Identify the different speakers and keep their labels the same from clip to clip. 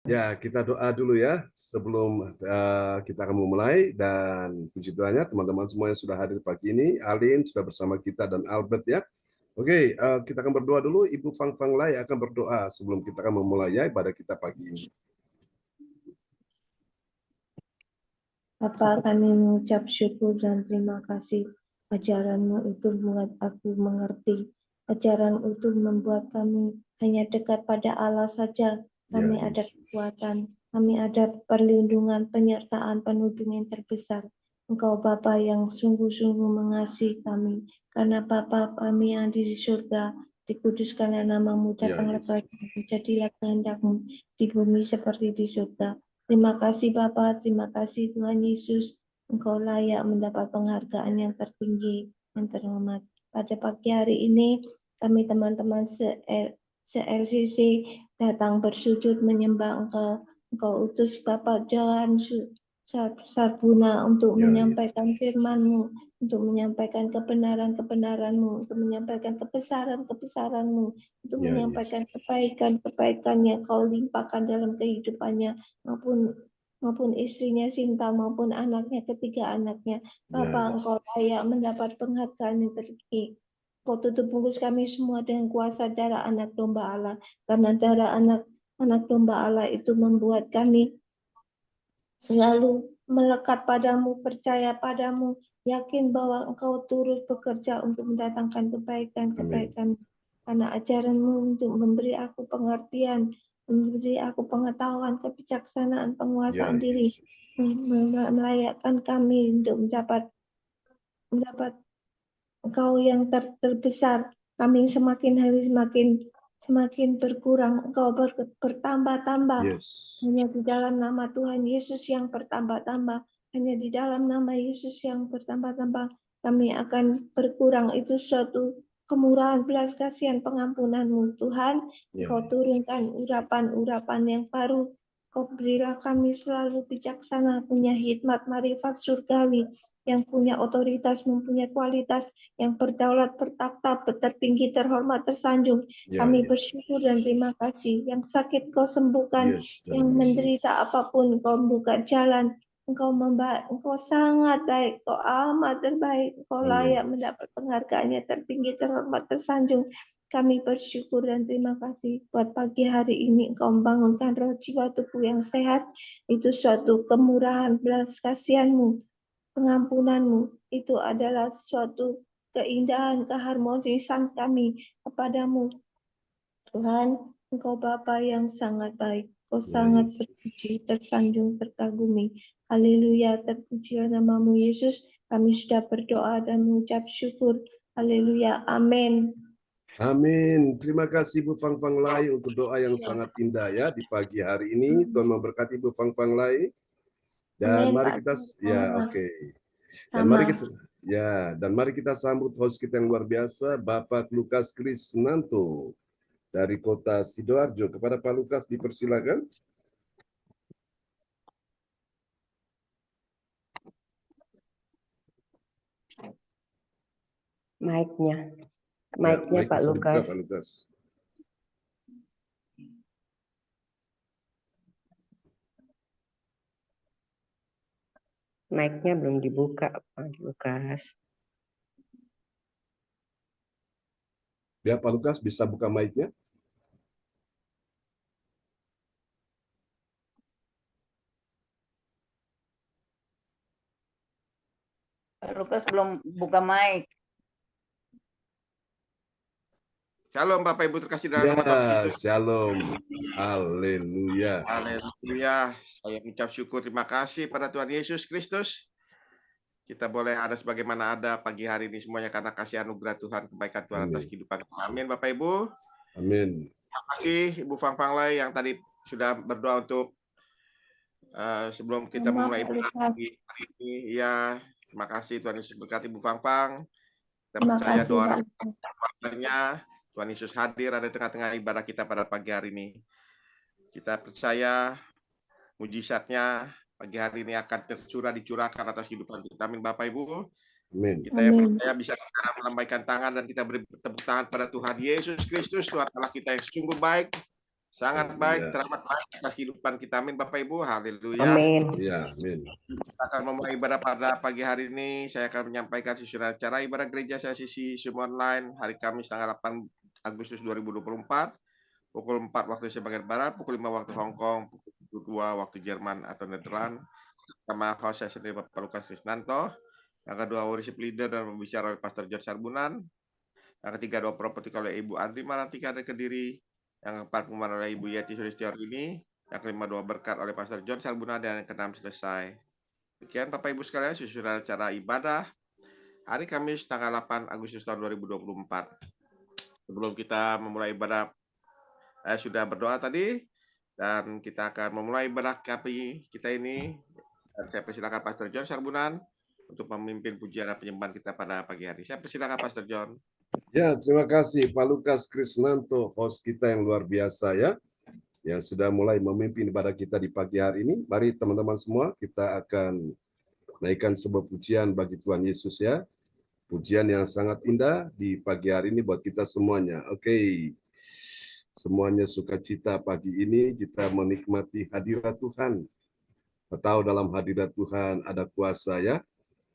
Speaker 1: Ya, kita doa dulu ya sebelum kita akan memulai, dan puji Tuhannya teman-teman semua yang sudah hadir pagi ini, Alin sudah bersama kita dan Albert ya. Oke, kita akan berdoa dulu. Ibu Fang Fang Lai akan berdoa sebelum kita akan memulai ya ibadah kita pagi ini.
Speaker 2: Bapa, kami mengucap syukur dan terima kasih. Ajaran-Mu itu membuat aku mengerti. Ajaran itu membuat kami hanya dekat pada Allah saja.
Speaker 1: Ya,
Speaker 2: Kami ada
Speaker 1: Yesus.
Speaker 2: kekuatan, kami ada perlindungan, penyertaan, penuntun yang terbesar. Engkau Bapa yang sungguh-sungguh mengasihi kami. Karena Bapa kami yang di surga, dikuduskanlah nama-Mu,
Speaker 1: Ya,
Speaker 2: datanglah
Speaker 1: Yesus.
Speaker 2: kerajaanmu, jadilah kehendak-Mu di bumi seperti di surga. Terima kasih Bapa, terima kasih Tuhan Yesus. Engkau layak mendapat penghargaan yang tertinggi, yang terhormat. Pada pagi hari ini, kami teman-teman se-LCC datang bersujud menyembah Engkau. Engkau utus Bapak Johan Sabuna untuk
Speaker 1: Ya,
Speaker 2: menyampaikan
Speaker 1: Yesus.
Speaker 2: firman-Mu, untuk menyampaikan kebenaran-kebenaran-Mu, untuk menyampaikan kebesaran-kebesaran-Mu, untuk
Speaker 1: Ya,
Speaker 2: menyampaikan
Speaker 1: Yesus.
Speaker 2: kebaikan-kebaikan yang Kau limpahkan dalam kehidupannya, maupun istrinya Sinta, maupun anaknya, ketiga anaknya.
Speaker 1: Ya,
Speaker 2: Bapak, Engkau
Speaker 1: Yesus.
Speaker 2: layak mendapat penghargaan yang tertinggi. Kau tutup bungkus kami semua dengan kuasa darah anak domba Allah. Karena darah anak domba Allah itu membuat kami selalu melekat padamu, percaya padamu, yakin bahwa Engkau turut bekerja untuk mendatangkan
Speaker 1: Amin.
Speaker 2: kebaikan-kebaikan. Karena ajaranmu untuk memberi aku pengertian, memberi aku pengetahuan, kebijaksanaan,
Speaker 1: Ya,
Speaker 2: penguasaan diri,
Speaker 1: Yesus.
Speaker 2: melayakkan kami untuk mendapat Engkau yang terbesar. Kami semakin hari semakin berkurang, Engkau bertambah-tambah.
Speaker 1: Yes.
Speaker 2: Hanya di dalam nama Tuhan Yesus yang bertambah-tambah, hanya di dalam nama Yesus yang bertambah-tambah, kami akan berkurang. Itu suatu kemurahan, belas kasihan, pengampunan-Mu Tuhan.
Speaker 1: Ya,
Speaker 2: Engkau turunkan urapan-urapan yang baru. Kau berilah kami selalu bijaksana, punya hikmat marifat surgawi, yang punya otoritas, mempunyai kualitas, yang berdaulat, bertakhta, tertinggi, terhormat, tersanjung.
Speaker 1: ya,
Speaker 2: Kami bersyukur
Speaker 1: Yesus.
Speaker 2: dan terima kasih. Yang sakit Kau sembuhkan,
Speaker 1: Yes, dalam
Speaker 2: yang
Speaker 1: nama
Speaker 2: menderita
Speaker 1: Yesus.
Speaker 2: apapun Kau buka jalan. Engkau sangat baik, Kau amat terbaik, Kau layak
Speaker 1: Amin.
Speaker 2: mendapat penghargaannya tertinggi, terhormat, tersanjung. Kami bersyukur dan terima kasih buat pagi hari ini Engkau membangunkan roh jiwa tubuh yang sehat. Itu suatu kemurahan belas kasihan-Mu, pengampunan-Mu. Itu adalah suatu keindahan, keharmonisan kami kepadamu. Tuhan, Engkau Bapa yang sangat baik. Engkau
Speaker 1: Ya,
Speaker 2: sangat
Speaker 1: Yesus.
Speaker 2: terpuji, tersanjung, terkagumi. Haleluya, terpujilah namamu Yesus. Kami sudah berdoa dan mengucap syukur. Haleluya, amin.
Speaker 1: Amin. Terima kasih Bu Fang Fang Lai untuk doa yang sangat indah ya di pagi hari ini. Tuhan memberkati Bu Fang Fang Lai. Dan
Speaker 2: Amin,
Speaker 1: mari
Speaker 2: Pak.
Speaker 1: kita ya oke. Dan mari
Speaker 2: Sama.
Speaker 1: kita sambut host kita yang luar biasa, Bapak Lukas Krisnanto dari kota Sidoarjo. Kepada Pak Lukas dipersilakan.
Speaker 3: Mic-nya
Speaker 1: Ya,
Speaker 3: Pak
Speaker 1: bisa dibuka
Speaker 3: Lukas.
Speaker 1: Pak Lukas.
Speaker 3: Mic-nya belum dibuka Pak Lukas.
Speaker 1: Ya, Pak Lukas bisa buka mic-nya.
Speaker 4: Lukas belum buka mic. Shalom Bapak Ibu terkasih dalam nama Tuhan Yesus.
Speaker 1: Shalom. Haleluya.
Speaker 4: Haleluya. Saya mengucap syukur terima kasih pada Tuhan Yesus Kristus. Kita boleh ada sebagaimana ada pagi hari ini semuanya karena kasih anugerah Tuhan, kebaikan Tuhan atas kehidupan. Amin Bapak Ibu.
Speaker 1: Amin.
Speaker 4: Terima kasih Ibu Fang Fang Lai yang tadi sudah berdoa untuk sebelum kita memulai ibadah pagi hari ini. Ya, terima kasih Tuhan Yesus berkati Ibu Fang Fang. Kita percaya doa keluarganya. Tuhan Yesus hadir ada di tengah-tengah ibadah kita pada pagi hari ini. Kita percaya mujizatnya pagi hari ini akan dicurahkan atas kehidupan kita. Amin Bapak Ibu.
Speaker 1: Amin.
Speaker 4: Kita yang percaya bisa kita melambaikan tangan dan kita beri tepuk tangan pada Tuhan Yesus Kristus, Tuhan Allah kita yang sungguh baik. Sangat baik, teramat baik atas kehidupan kita. Amin, Bapak Ibu. Haleluya.
Speaker 3: Amin.
Speaker 1: Ya, amin.
Speaker 4: Kita akan memulai ibadah pada pagi hari ini. Saya akan menyampaikan susunan acara ibadah gereja sesi Zoom online hari Kamis tanggal 8 Agustus 2024. Pukul 4 waktu Indonesia bagian Barat, pukul 5 waktu Hong Kong, pukul 2 waktu Jerman atau Nederland. Pertama host saya sendiri Bapak Lukas Krisnanto. Yang kedua worship leader dan pembicara oleh Pastor John Sarbunan. Yang ketiga doa prophetik oleh Ibu Andri Marantika dari Kediri. Yang keempat pengumuman oleh Ibu Yeti Sulistiawardini. Yang kelima doa berkat oleh Pastor John Sarbunan, dan yang keenam selesai. Demikian Bapak Ibu sekalian susunan acara ibadah hari Kamis tanggal 8 Agustus tahun 2024. Sebelum kita memulai ibadah, saya sudah berdoa tadi, dan kita akan memulai ibadah kami kita ini. Dan saya persilakan Pastor John Sarbunan untuk memimpin pujian dan penyembahan kita pada pagi hari. Saya persilakan Pastor John.
Speaker 1: Ya, terima kasih Pak Lukas Krisnanto, host kita yang luar biasa ya, yang sudah mulai memimpin ibadah kita di pagi hari ini. Mari teman-teman semua, kita akan naikkan sebuah pujian bagi Tuhan Yesus ya. Pujian yang sangat indah di pagi hari ini buat kita semuanya. Oke. Semuanya sukacita pagi ini, kita menikmati hadirat Tuhan. Tahu dalam hadirat Tuhan ada kuasa ya.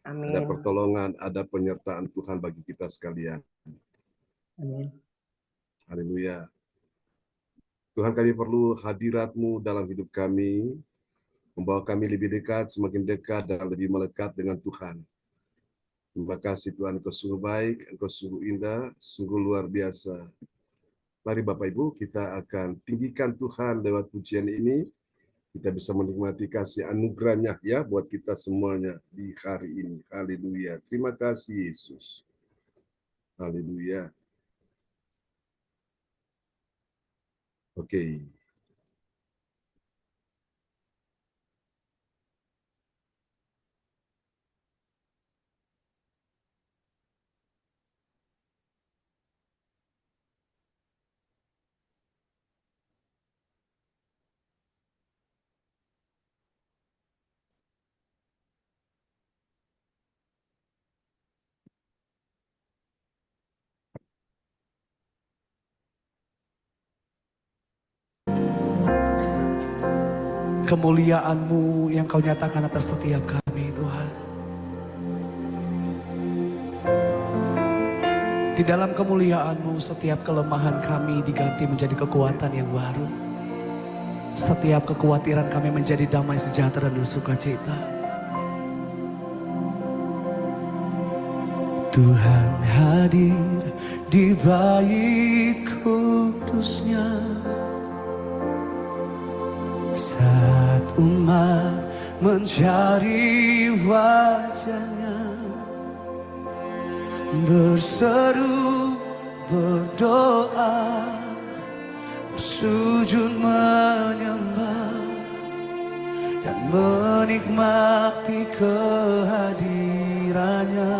Speaker 3: Amin.
Speaker 1: Ada pertolongan, ada penyertaan Tuhan bagi kita sekalian.
Speaker 3: Amin.
Speaker 1: Haleluya. Tuhan, kami perlu hadirat-Mu dalam hidup kami, membawa kami lebih dekat, semakin dekat, dan lebih melekat dengan Tuhan. Terima kasih Tuhan, Engkau sungguh baik, Engkau sungguh indah, sungguh luar biasa. Mari Bapak Ibu, kita akan tinggikan Tuhan lewat pujian ini. Kita bisa menikmati kasih anugerah-Nya ya buat kita semuanya di hari ini. Haleluya. Terima kasih Yesus. Haleluya. Oke.
Speaker 5: Kemuliaan-Mu yang Kau nyatakan atas setiap kami, Tuhan. Di dalam kemuliaan-Mu, setiap kelemahan kami diganti menjadi kekuatan yang baru. Setiap kekhawatiran kami menjadi damai sejahtera dan sukacita. Tuhan hadir di bait kudus-Nya. Saat umat mencari wajah-Nya, berseru, berdoa, bersujud menyembah, dan menikmati kehadiran-Nya.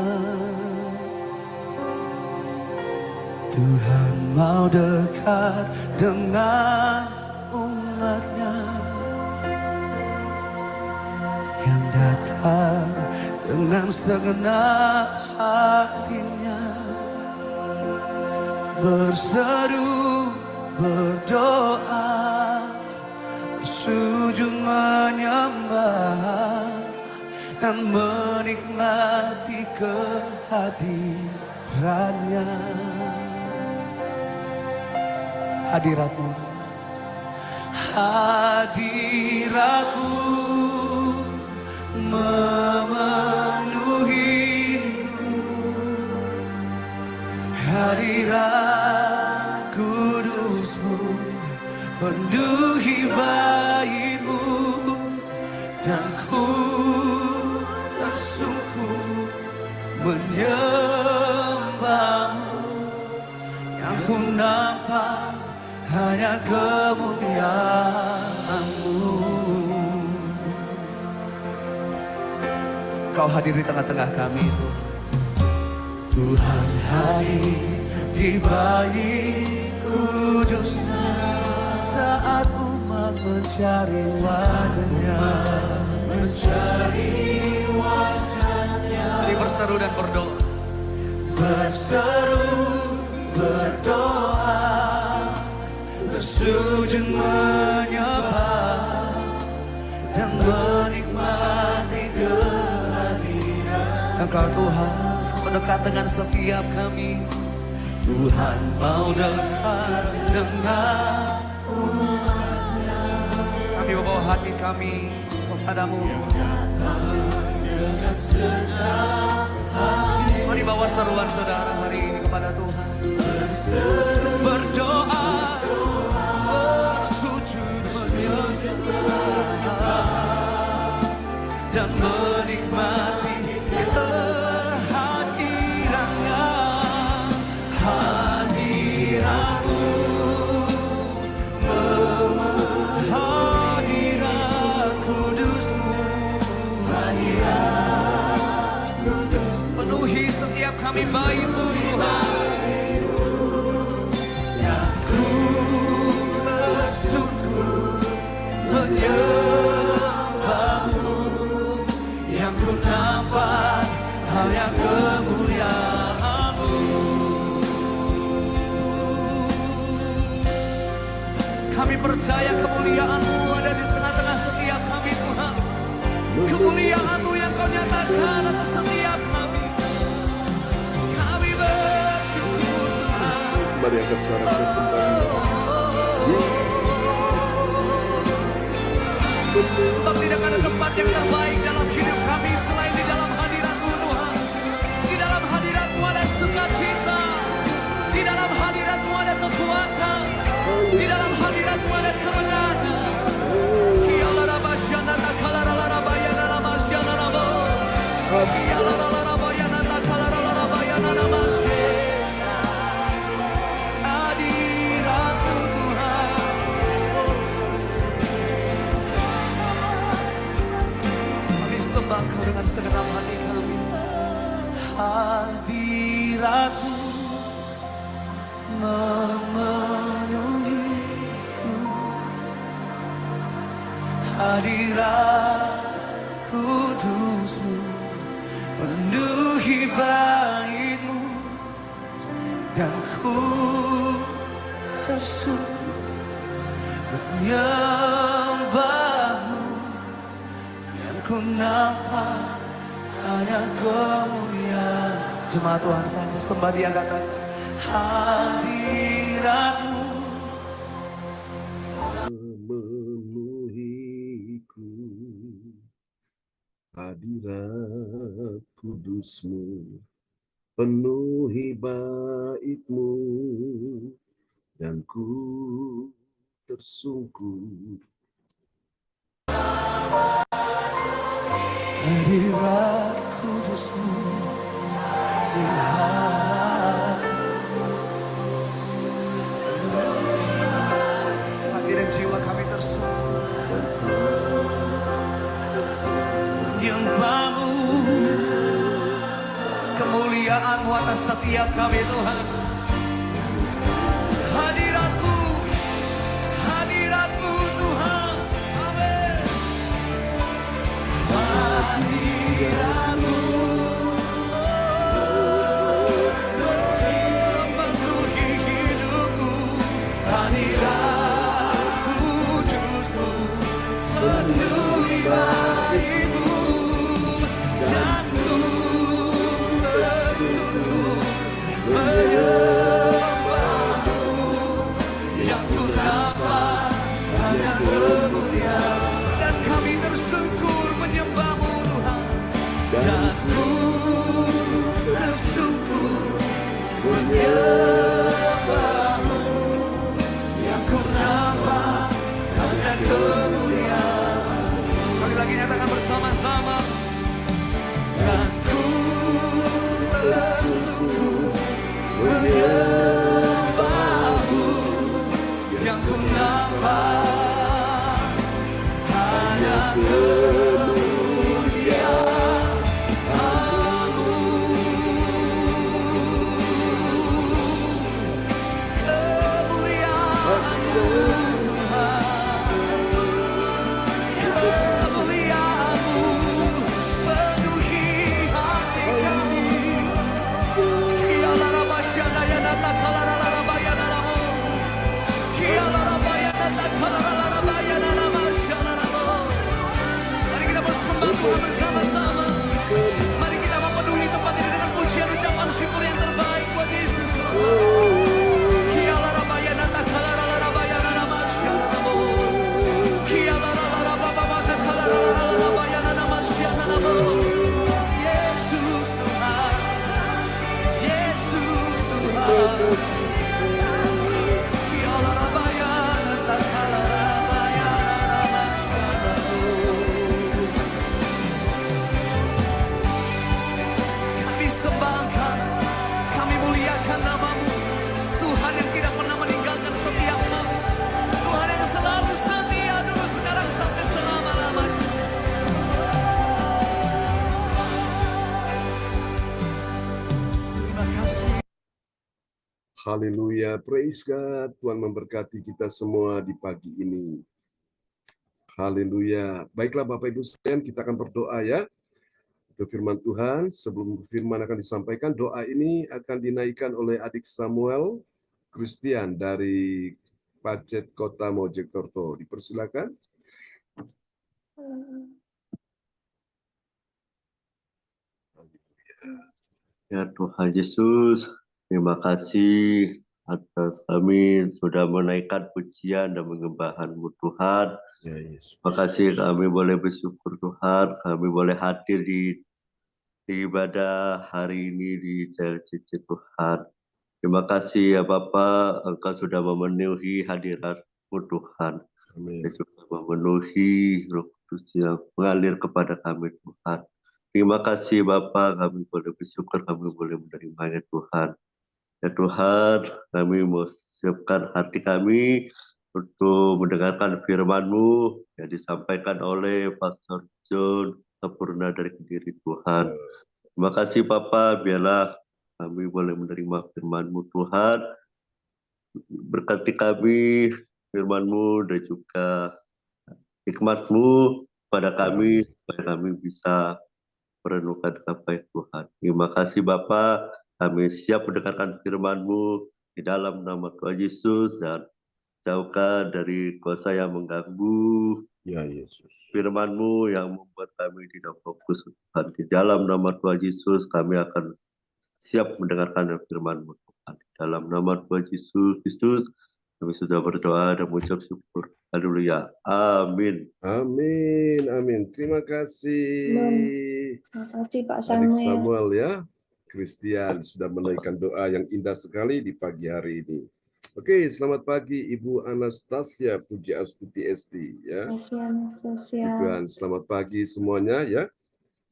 Speaker 5: Tuhan mau dekat dengan umat-Nya yang datang dengan segenap hatinya, berseru, berdoa, bersujud menyembah, dan menikmati kehadiran-Nya. Hadirat-Mu, hadirat-Mu memenuhiku, hadirat kudus-Mu penuhi bait-Mu, dan ku tersungkur menyembah-Mu. Yang ku nampak hanya kemuliaan-Mu. Kau hadir di tengah-tengah kami, Tuhan hadir di bait kudus-Nya. Saat umat mencari wajah-Nya, Mari berseru dan berdoa, berseru, berdoa, berseru sujud menyembah dan menikmati kehadiran Engkau Tuhan, Kau dekat dengan setiap kami. Tuhan mau dekat dengan umat-Nya. Kami membawa hati kami kepadamu. Mari bawa seruan saudara hari ini kepada Tuhan. Berdoa, bersujud menyembah dan menikmati kehadiran-Nya. Hadirat-Mu, hadirat kudus-Mu, penuhi setiap kami bayi-Mu Tuhan. Yang ku tersungkur menyembah-Mu, yang ku nampak hanya kemuliaan-Mu. Kami percaya kemuliaan-Mu ada di tengah-tengah setiap kami Tuhan. Kemuliaan-Mu yang Kau nyatakan atas setiap kami. Kami bersyukur Tuhan.
Speaker 1: Mari angkat suara kita sembah.
Speaker 5: Sebab tidak ada tempat yang terbaik dalam hidup kami selain di dalam hadirat-Mu Tuhan. Di dalam hadirat-Mu ada sukacita. Di dalam hadirat-Mu ada kekuatan. Di dalam hadirat-Mu ada kemenangan. Hadirat-Mu Tuhan. Kami sembah Kau dengan segenap hati kami. Hadirat-Mu memenuhiku. Hadirat kudus-Mu penuhi bait-Mu, dan ku tersungkur menyembah-Mu, yang ku nampak hanya kemuliaan. Jemaat Tuhan saja sembah Dia, katakan hadirat-Mu
Speaker 1: memenuhiku, hadirat kudus-Mu penuhi bait-Mu, dan ku tersungkur.
Speaker 5: hadirat kudus-Mu Tuhan. Hadirat jiwa kami tersungkur menyembah-Mu, kemuliaan-Mu atas setiap kami Tuhan. Hadirat-Mu, hadirat-Mu Tuhan. Amin. Hadirat-Mu memenuhi hidupku. Hadirat kudus-Mu penuhi bait-Mu, dan ku tersungkur menyembah-Mu, yang ku nampak hanya kemuliaan. Dan kami tersungkur menyembah-Mu Tuhan, dan ku tersungkur menyembah-Mu, yang ku nampak hanya kemuliaan. Sekali lagi nyatakan bersama-sama. Dan ku tersungkur menyembah-Mu, yang ku nampak hanya kemuliaan-Mu. Kemuliaan-Mu Tuhan, kemuliaan-Mu penuhi hati kami. Kialarabasyanayanatakalalararabayanamu, kialarabaya menyembah Tuhan bersama-sama. Mari kita memenuhi tempat ini dengan pujian ucapan syukur yang terbaik buat Yesus. Yesus Tuhan, Yesus Tuhan. Kami sembahkan, kami muliakan nama-Mu, Tuhan yang tidak pernah meninggalkan setiap kami, Tuhan yang selalu setia dulu, sekarang sampai selama-lamanya. Terima kasih.
Speaker 1: Haleluya, praise God. Tuhan memberkati kita semua di pagi ini. Haleluya. Baiklah Bapak Ibu sekalian, kita akan berdoa ya. Untuk firman Tuhan, sebelum firman akan disampaikan, doa ini akan dinaikkan oleh adik Samuel Christian dari Pacet Kota Mojokerto. Dipersilakan.
Speaker 6: Ya Tuhan Yesus, terima kasih atas kami sudah menaikkan pujian dan menyembah-Mu Tuhan.
Speaker 1: Ya Yesus.
Speaker 6: Terima kasih kami boleh bersyukur Tuhan, kami boleh hadir di ibadah hari ini di CLCC Tuhan. Terima kasih ya Bapa, Engkau sudah memenuhi hadirat-Mu Tuhan.
Speaker 1: Amin.
Speaker 6: Dan juga memenuhi Roh Kudus yang mengalir kepada kami Tuhan. Terima kasih Bapa, kami boleh bersyukur, kami boleh menerimanya Tuhan. Ya Tuhan, kami mau siapkan hati kami untuk mendengarkan firman-Mu yang disampaikan oleh Pastor John Sempurna dari Kediri Tuhan. Terima kasih Bapa, biarlah kami boleh menerima firman-Mu Tuhan. Berkati kami firman-Mu dan juga hikmat-Mu pada kami, supaya kami bisa merenungkan apa Tuhan. Terima kasih Bapa, kami siap mendengarkan firman-Mu di dalam nama Tuhan Yesus, dan jauhkan dari kuasa yang mengganggu
Speaker 1: Ya Yesus.
Speaker 6: firman-Mu yang membuat kami tidak fokus Tuhan. Di dalam nama Tuhan Yesus kami akan siap mendengarkan firman-Mu Tuhan. Di dalam nama Tuhan Yesus Kristus kami sudah berdoa dan mengucap syukur. Haleluya. Amin.
Speaker 1: Amin. Amin. Terima kasih.
Speaker 2: Terima kasih Pak
Speaker 1: Adik
Speaker 2: Samuel.
Speaker 1: Samuel ya. Christian sudah menaikkan doa yang indah sekali di pagi hari ini. Oke, selamat pagi Ibu Anastasia Puji Astuti Esti ya.
Speaker 2: Sosial.
Speaker 1: Tuhan, selamat pagi semuanya ya.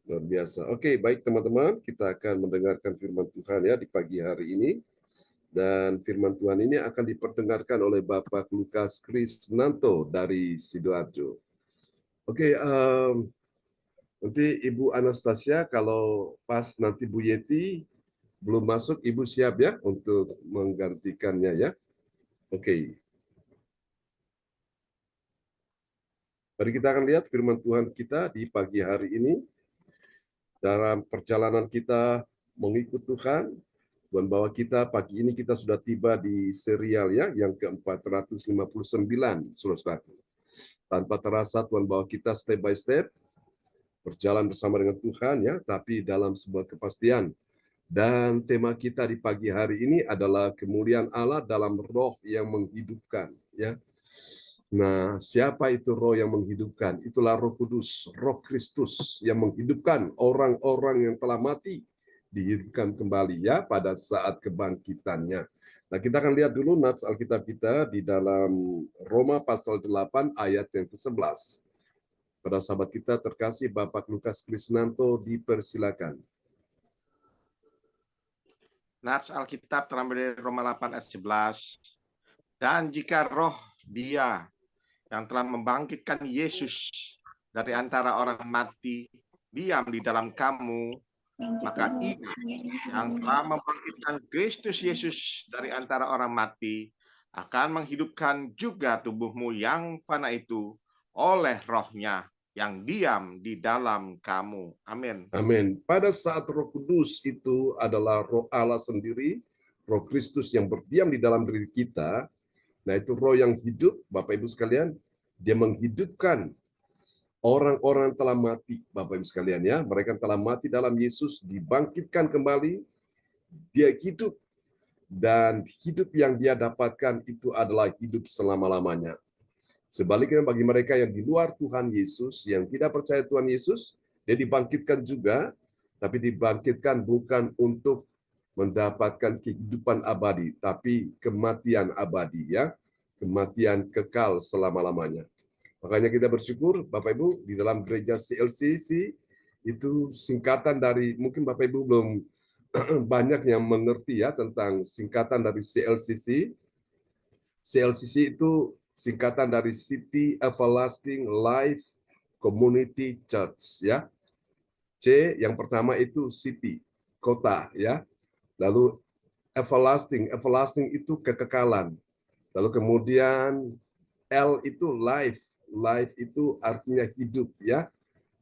Speaker 1: Luar biasa. Oke, baik teman-teman, kita akan mendengarkan firman Tuhan ya di pagi hari ini. Dan firman Tuhan ini akan diperdengarkan oleh Bapak Lukas Krisnanto dari Sidoarjo. Oke, nanti Ibu Anastasia kalau pas nanti Bu Yeti belum masuk, Ibu siap ya untuk menggantikannya ya. Oke. Mari kita akan lihat firman Tuhan kita di pagi hari ini. Dalam perjalanan kita mengikut Tuhan, Tuhan bawa kita pagi ini kita sudah tiba di serial ya yang ke-459, saudara-saudaraku. Tanpa terasa Tuhan bawa kita step by step berjalan bersama dengan Tuhan ya, tapi dalam sebuah kepastian. Dan tema kita di pagi hari ini adalah kemuliaan Allah dalam roh yang menghidupkan ya. Nah, siapa itu roh yang menghidupkan? Itulah Roh Kudus, Roh Kristus yang menghidupkan orang-orang yang telah mati, dihidupkan kembali ya pada saat kebangkitannya. Nah, kita akan lihat dulu nats Alkitab kita di dalam Roma pasal 8 ayat yang ke-11. Pada sahabat kita terkasih Bapak Lukas Krisnanto dipersilakan.
Speaker 4: Nats Alkitab terambil dari Roma 8 ayat 11. Dan jika roh Dia yang telah membangkitkan Yesus dari antara orang mati diam di dalam kamu, maka Ia yang telah membangkitkan Kristus Yesus dari antara orang mati akan menghidupkan juga tubuhmu yang fana itu oleh rohnya yang diam di dalam kamu. Amin.
Speaker 1: Amin. Pada saat Roh Kudus itu adalah roh Allah sendiri, Roh Kristus yang berdiam di dalam diri kita. Nah, itu roh yang hidup, Bapak Ibu sekalian, dia menghidupkan orang-orang yang telah mati, Bapak Ibu sekalian ya, mereka yang telah mati dalam Yesus dibangkitkan kembali, dia hidup, dan hidup yang dia dapatkan itu adalah hidup selama-lamanya. Sebaliknya bagi mereka yang di luar Tuhan Yesus, yang tidak percaya Tuhan Yesus, dia dibangkitkan juga, tapi dibangkitkan bukan untuk mendapatkan kehidupan abadi, tapi kematian abadi ya, kematian kekal selama-lamanya. Makanya kita bersyukur Bapak Ibu di dalam gereja CLCC itu singkatan dari, mungkin Bapak Ibu belum banyak yang mengerti ya tentang singkatan dari CLCC. CLCC itu singkatan dari City Everlasting Life Community Church ya. C yang pertama itu city, kota ya. Lalu everlasting, everlasting itu kekekalan. Lalu kemudian L itu life, life itu artinya hidup ya.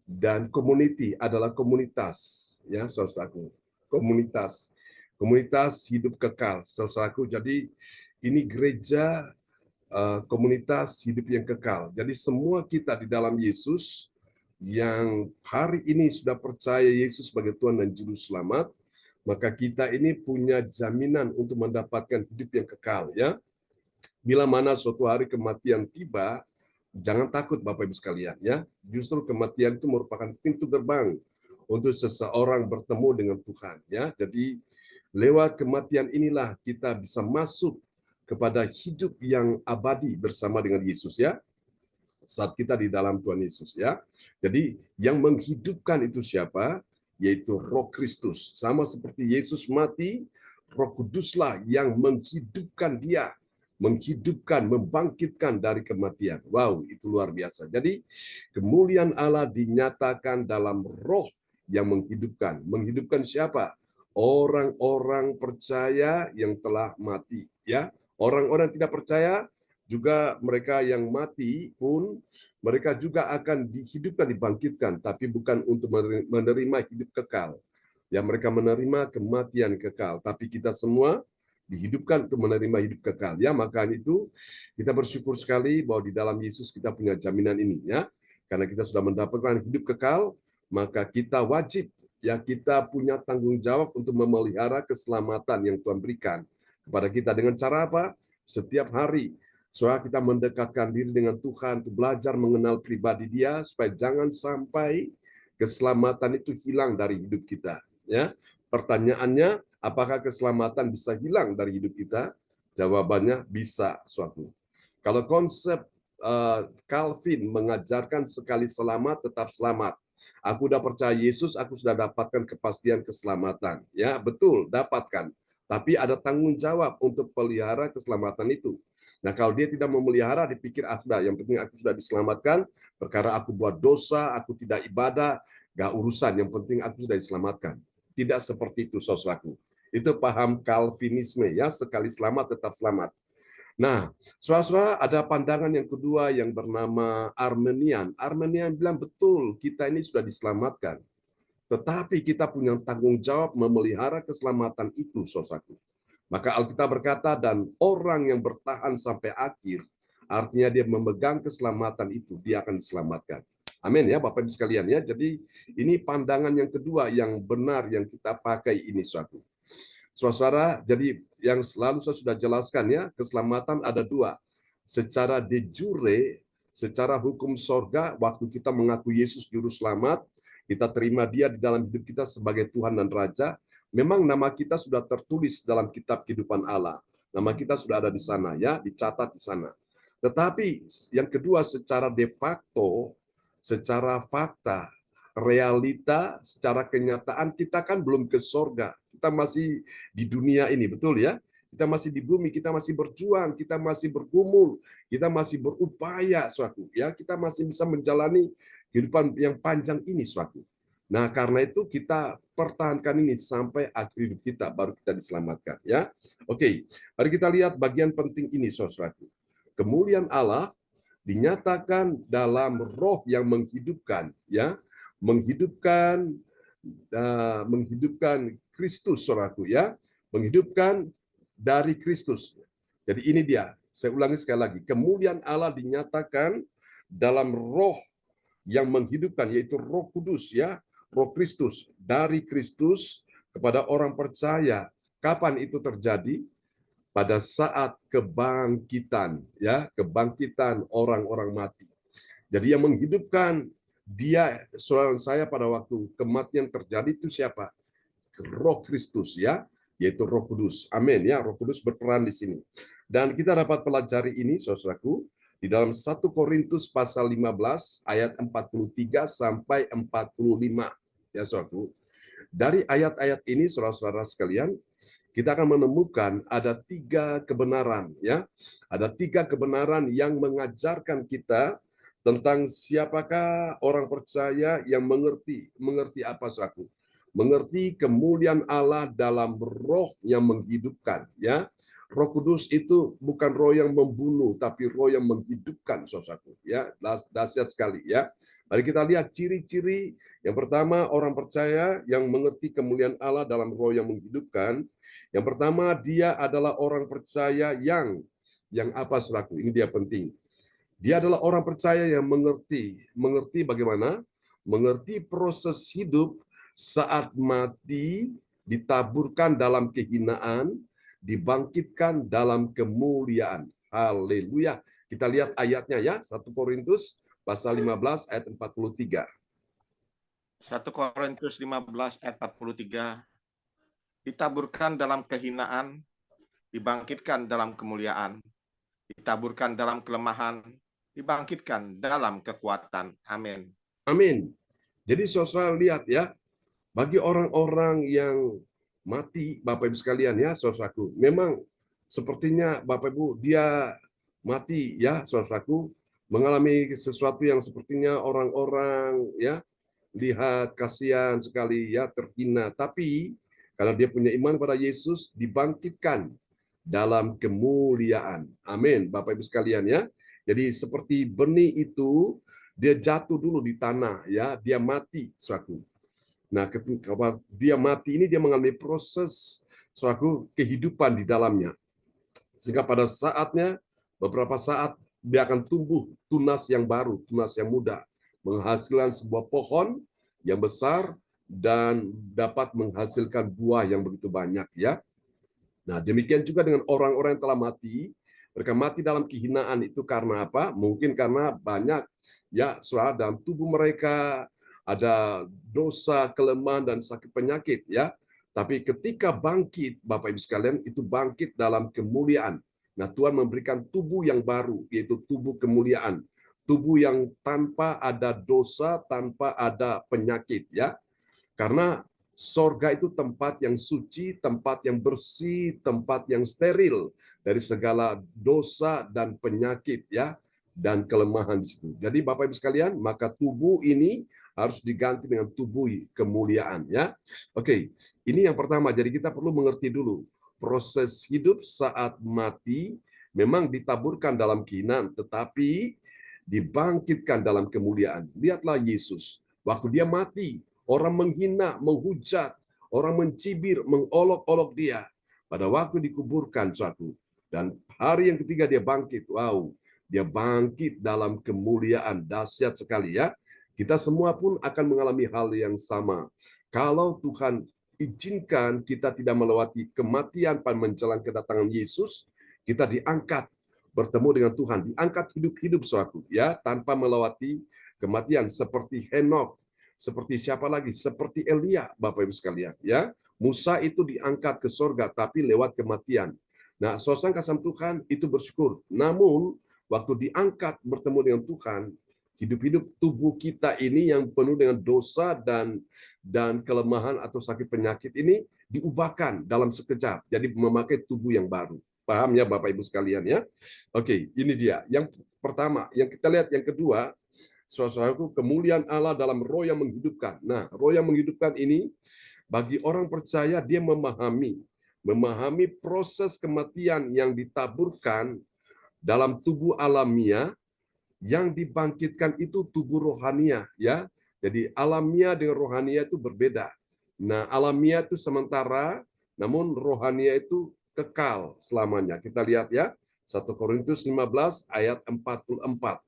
Speaker 1: Dan community adalah komunitas ya, saudaraku. Komunitas. Komunitas hidup kekal, saudaraku. Jadi ini gereja komunitas hidup yang kekal. Jadi semua kita di dalam Yesus yang hari ini sudah percaya Yesus sebagai Tuhan dan Juru Selamat, maka kita ini punya jaminan untuk mendapatkan hidup yang kekal ya. Bila mana suatu hari kematian tiba, jangan takut Bapak Ibu sekalian ya. Justru kematian itu merupakan pintu gerbang untuk seseorang bertemu dengan Tuhan ya. Jadi lewat kematian inilah kita bisa masuk kepada hidup yang abadi bersama dengan Yesus ya. Saat kita di dalam Tuhan Yesus ya. Jadi yang menghidupkan itu siapa? Yaitu Roh Kristus. Sama seperti Yesus mati, Roh Kuduslah yang menghidupkan dia. Menghidupkan, membangkitkan dari kematian. Wow, itu luar biasa. Jadi kemuliaan Allah dinyatakan dalam Roh yang menghidupkan. Menghidupkan siapa? Orang-orang percaya yang telah mati ya. Orang-orang tidak percaya juga, mereka yang mati pun mereka juga akan dihidupkan, dibangkitkan, tapi bukan untuk menerima hidup kekal. Ya, mereka menerima kematian kekal, tapi kita semua dihidupkan untuk menerima hidup kekal. Ya, makanya itu kita bersyukur sekali bahwa di dalam Yesus kita punya jaminan ini ya. Karena kita sudah mendapatkan hidup kekal, maka kita wajib ya, kita punya tanggung jawab untuk memelihara keselamatan yang Tuhan berikan kepada kita. Dengan cara apa? Setiap hari saudara kita mendekatkan diri dengan Tuhan, untuk belajar mengenal pribadi Dia supaya jangan sampai keselamatan itu hilang dari hidup kita ya. Pertanyaannya, apakah keselamatan bisa hilang dari hidup kita? Jawabannya bisa, suatu. Kalau konsep Calvin mengajarkan sekali selamat tetap selamat. Aku udah percaya Yesus, aku sudah dapatkan kepastian keselamatan. Ya, betul, dapatkan. Tapi ada tanggung jawab untuk pelihara keselamatan itu. Nah, kalau dia tidak memelihara, dipikir sudah, yang penting aku sudah diselamatkan, perkara aku buat dosa, aku tidak ibadah, gak urusan, yang penting aku sudah diselamatkan. Tidak seperti itu, saudaraku. Itu paham Calvinisme ya, sekali selamat tetap selamat. Nah, saudara-saudara, ada pandangan yang kedua yang bernama Arminian. Arminian bilang betul, kita ini sudah diselamatkan. Tetapi kita punya tanggung jawab memelihara keselamatan itu, saudaraku. Maka Alkitab berkata, dan orang yang bertahan sampai akhir, artinya dia memegang keselamatan itu, dia akan diselamatkan. Amin ya Bapak Ibu sekalian ya. Jadi ini pandangan yang kedua yang benar yang kita pakai ini, suatu. Saudara, jadi yang selalu saya sudah jelaskan ya, keselamatan ada dua. Secara de jure, secara hukum sorga, waktu kita mengaku Yesus Juru Selamat, kita terima Dia di dalam hidup kita sebagai Tuhan dan Raja, memang nama kita sudah tertulis dalam kitab kehidupan Allah. Nama kita sudah ada di sana ya, dicatat di sana. Tetapi yang kedua, secara de facto, secara fakta, realita, secara kenyataan, kita kan belum ke sorga. Kita masih di dunia ini, betul ya? Kita masih di bumi, kita masih berjuang, kita masih bergumul, kita masih berupaya suatu ya, kita masih bisa menjalani kehidupan yang panjang ini suatu. Nah, karena itu kita pertahankan ini sampai akhir hidup kita, baru kita diselamatkan ya. Oke, mari kita lihat bagian penting ini saudaraku. Kemuliaan Allah dinyatakan dalam Roh yang menghidupkan ya, menghidupkan Kristus saudaraku ya, menghidupkan dari Kristus. Jadi ini dia, saya ulangi sekali lagi, kemuliaan Allah dinyatakan dalam Roh yang menghidupkan, yaitu Roh Kudus ya, Roh Kristus, dari Kristus kepada orang percaya. Kapan itu terjadi? Pada saat kebangkitan ya, kebangkitan orang-orang mati. Jadi yang menghidupkan dia, saudara saya, pada waktu kematian terjadi itu siapa? Roh Kristus ya, yaitu Roh Kudus. Amin ya, Roh Kudus berperan di sini. Dan kita dapat pelajari ini, saudaraku, di dalam 1 Korintus pasal 15 ayat 43 sampai 45 ya, saudaraku. Dari ayat-ayat ini, saudara-saudara sekalian, kita akan menemukan ada 3 kebenaran ya. Ada 3 kebenaran yang mengajarkan kita tentang siapakah orang percaya yang mengerti apa, saudaraku? Mengerti kemuliaan Allah dalam roh yang menghidupkan ya. Roh Kudus itu bukan roh yang membunuh, tapi roh yang menghidupkan, saudaraku ya. Dahsyat sekali ya. Mari kita lihat ciri-ciri. Yang pertama, orang percaya yang mengerti kemuliaan Allah dalam roh yang menghidupkan. Yang pertama, dia adalah orang percaya yang apa, saudaraku? Ini dia penting. Dia adalah orang percaya yang mengerti bagaimana? Mengerti proses hidup saat mati, ditaburkan dalam kehinaan, dibangkitkan dalam kemuliaan. Haleluya. Kita lihat ayatnya ya, 1 Korintus pasal 15 ayat 43.
Speaker 4: 1 Korintus 15 ayat 43. Ditaburkan dalam kehinaan, dibangkitkan dalam kemuliaan. Ditaburkan dalam kelemahan, dibangkitkan dalam kekuatan. Amin.
Speaker 1: Amin. Jadi saudara lihat ya, bagi orang-orang yang mati, Bapak Ibu sekalian ya, saudaraku, memang sepertinya Bapak Ibu dia mati ya, saudaraku, mengalami sesuatu yang sepertinya orang-orang ya lihat kasihan sekali ya, terhina, tapi karena dia punya iman pada Yesus, dibangkitkan dalam kemuliaan. Amin, Bapak Ibu sekalian ya. Jadi seperti benih itu dia jatuh dulu di tanah ya, dia mati, saudaraku. Nah, ketika dia mati ini dia mengalami proses suatu kehidupan di dalamnya. Sehingga pada saatnya, beberapa saat dia akan tumbuh tunas yang baru, tunas yang muda, menghasilkan sebuah pohon yang besar dan dapat menghasilkan buah yang begitu banyak ya. Nah, demikian juga dengan orang-orang yang telah mati. Mereka mati dalam kehinaan itu karena apa? Mungkin karena banyak ya, saudara, dalam tubuh mereka ada dosa, kelemahan, dan sakit penyakit ya. Tapi ketika bangkit, Bapak Ibu sekalian, itu bangkit dalam kemuliaan. Nah, Tuhan memberikan tubuh yang baru, yaitu tubuh kemuliaan. Tubuh yang tanpa ada dosa, tanpa ada penyakit ya. Karena sorga itu tempat yang suci, tempat yang bersih, tempat yang steril dari segala dosa dan penyakit ya, dan kelemahan di situ. Jadi Bapak Ibu sekalian, maka tubuh ini harus diganti dengan tubuh kemuliaan ya. Oke, ini yang pertama. Jadi kita perlu mengerti dulu proses hidup saat mati memang ditaburkan dalam kehinaan, tetapi dibangkitkan dalam kemuliaan. Lihatlah Yesus, waktu dia mati, orang menghina, menghujat, orang mencibir, mengolok-olok dia. Pada waktu dikuburkan suatu, dan hari yang ketiga dia bangkit. Wow, dia bangkit dalam kemuliaan. Dahsyat sekali ya. Kita semua pun akan mengalami hal yang sama. Kalau Tuhan izinkan kita tidak melewati kematian pada menjelang kedatangan Yesus, kita diangkat bertemu dengan Tuhan, diangkat hidup-hidup suatu ya, tanpa melewati kematian, seperti Henokh, seperti siapa lagi? Seperti Elia, Bapak Ibu sekalian ya. Musa itu diangkat ke sorga tapi lewat kematian. Nah, saudara kasih Tuhan itu bersyukur. Namun waktu diangkat bertemu dengan Tuhan, hidup-hidup tubuh kita ini yang penuh dengan dosa dan kelemahan atau sakit penyakit ini diubahkan dalam sekejap. Jadi memakai tubuh yang baru. Paham ya Bapak Ibu sekalian ya? Oke, ini dia. Yang pertama, yang kita lihat yang kedua, saudaraku, kemuliaan Allah dalam roh yang menghidupkan. Nah, roh yang menghidupkan ini bagi orang percaya dia memahami proses kematian yang ditaburkan dalam tubuh alamiah, yang dibangkitkan itu tubuh rohania ya. Jadi alamiah dengan rohania itu berbeda. Nah, alamiah itu sementara, namun rohania itu kekal selamanya. Kita lihat ya, 1 Korintus 15 ayat 44.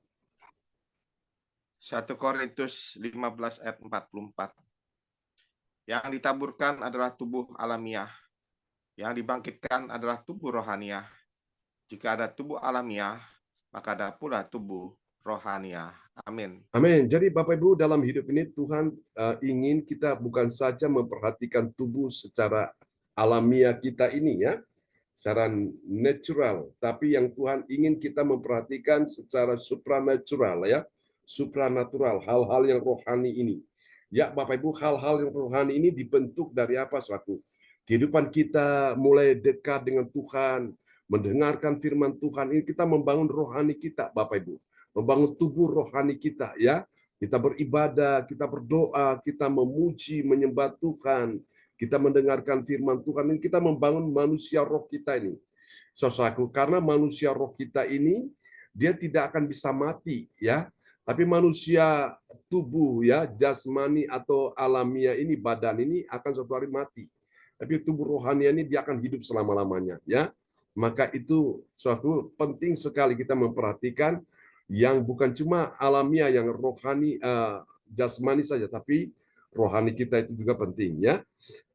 Speaker 4: 1 Korintus 15 ayat 44. Yang ditaburkan adalah tubuh alamiah, yang dibangkitkan adalah tubuh rohaniah. Jika ada tubuh alamiah, maka ada pula tubuh rohaniah. Amin.
Speaker 1: Amin. Jadi Bapak Ibu, dalam hidup ini Tuhan ingin kita bukan saja memperhatikan tubuh secara alamiah kita ini ya, secara natural, tapi yang Tuhan ingin kita memperhatikan secara supranatural ya, supranatural, hal-hal yang rohani ini. Ya Bapak Ibu, hal-hal yang rohani ini dibentuk dari apa suatu? Kehidupan kita mulai dekat dengan Tuhan, mendengarkan firman Tuhan, ini kita membangun rohani kita Bapak Ibu. Membangun tubuh rohani kita ya. Kita beribadah, kita berdoa, kita memuji, menyembah Tuhan, kita mendengarkan firman Tuhan, ini kita membangun manusia roh kita ini. Saudaraku, karena manusia roh kita ini dia tidak akan bisa mati ya. Tapi manusia tubuh ya, jasmani atau alamiah ini, badan ini akan suatu hari mati. Tapi tubuh rohani ini dia akan hidup selama-lamanya ya. Maka itu suatu penting sekali kita memperhatikan yang bukan cuma alamiah, yang rohani jasmani saja, tapi rohani kita itu juga penting ya.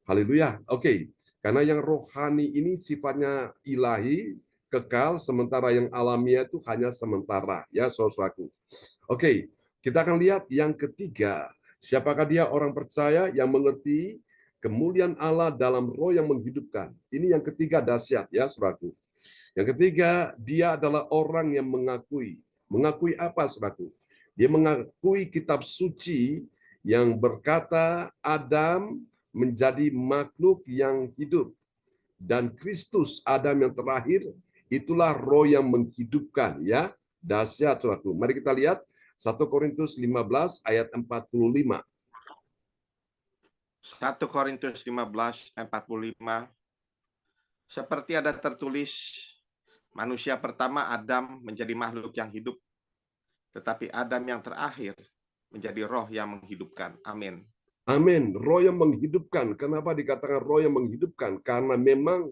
Speaker 1: Haleluya. Oke. Karena yang rohani ini sifatnya ilahi, kekal, sementara yang alamiah itu hanya sementara ya, saudaraku. Oke, kita akan lihat yang ketiga. Siapakah dia? Orang percaya yang mengerti kemuliaan Allah dalam roh yang menghidupkan. Ini yang ketiga dahsyat ya, saudaraku. Yang ketiga, dia adalah orang yang mengakui. Mengakui apa, saudaraku? Dia mengakui kitab suci yang berkata Adam menjadi makhluk yang hidup. Dan Kristus, Adam yang terakhir, itulah roh yang menghidupkan. Ya, dahsyat, saudaraku. Mari kita lihat 1 Korintus 15 ayat 45.
Speaker 4: 1 Korintus 15 ayat 45. Seperti ada tertulis, manusia pertama Adam menjadi makhluk yang hidup, tetapi Adam yang terakhir menjadi roh yang menghidupkan. Amin.
Speaker 1: Amin. Roh yang menghidupkan. Kenapa dikatakan roh yang menghidupkan? Karena memang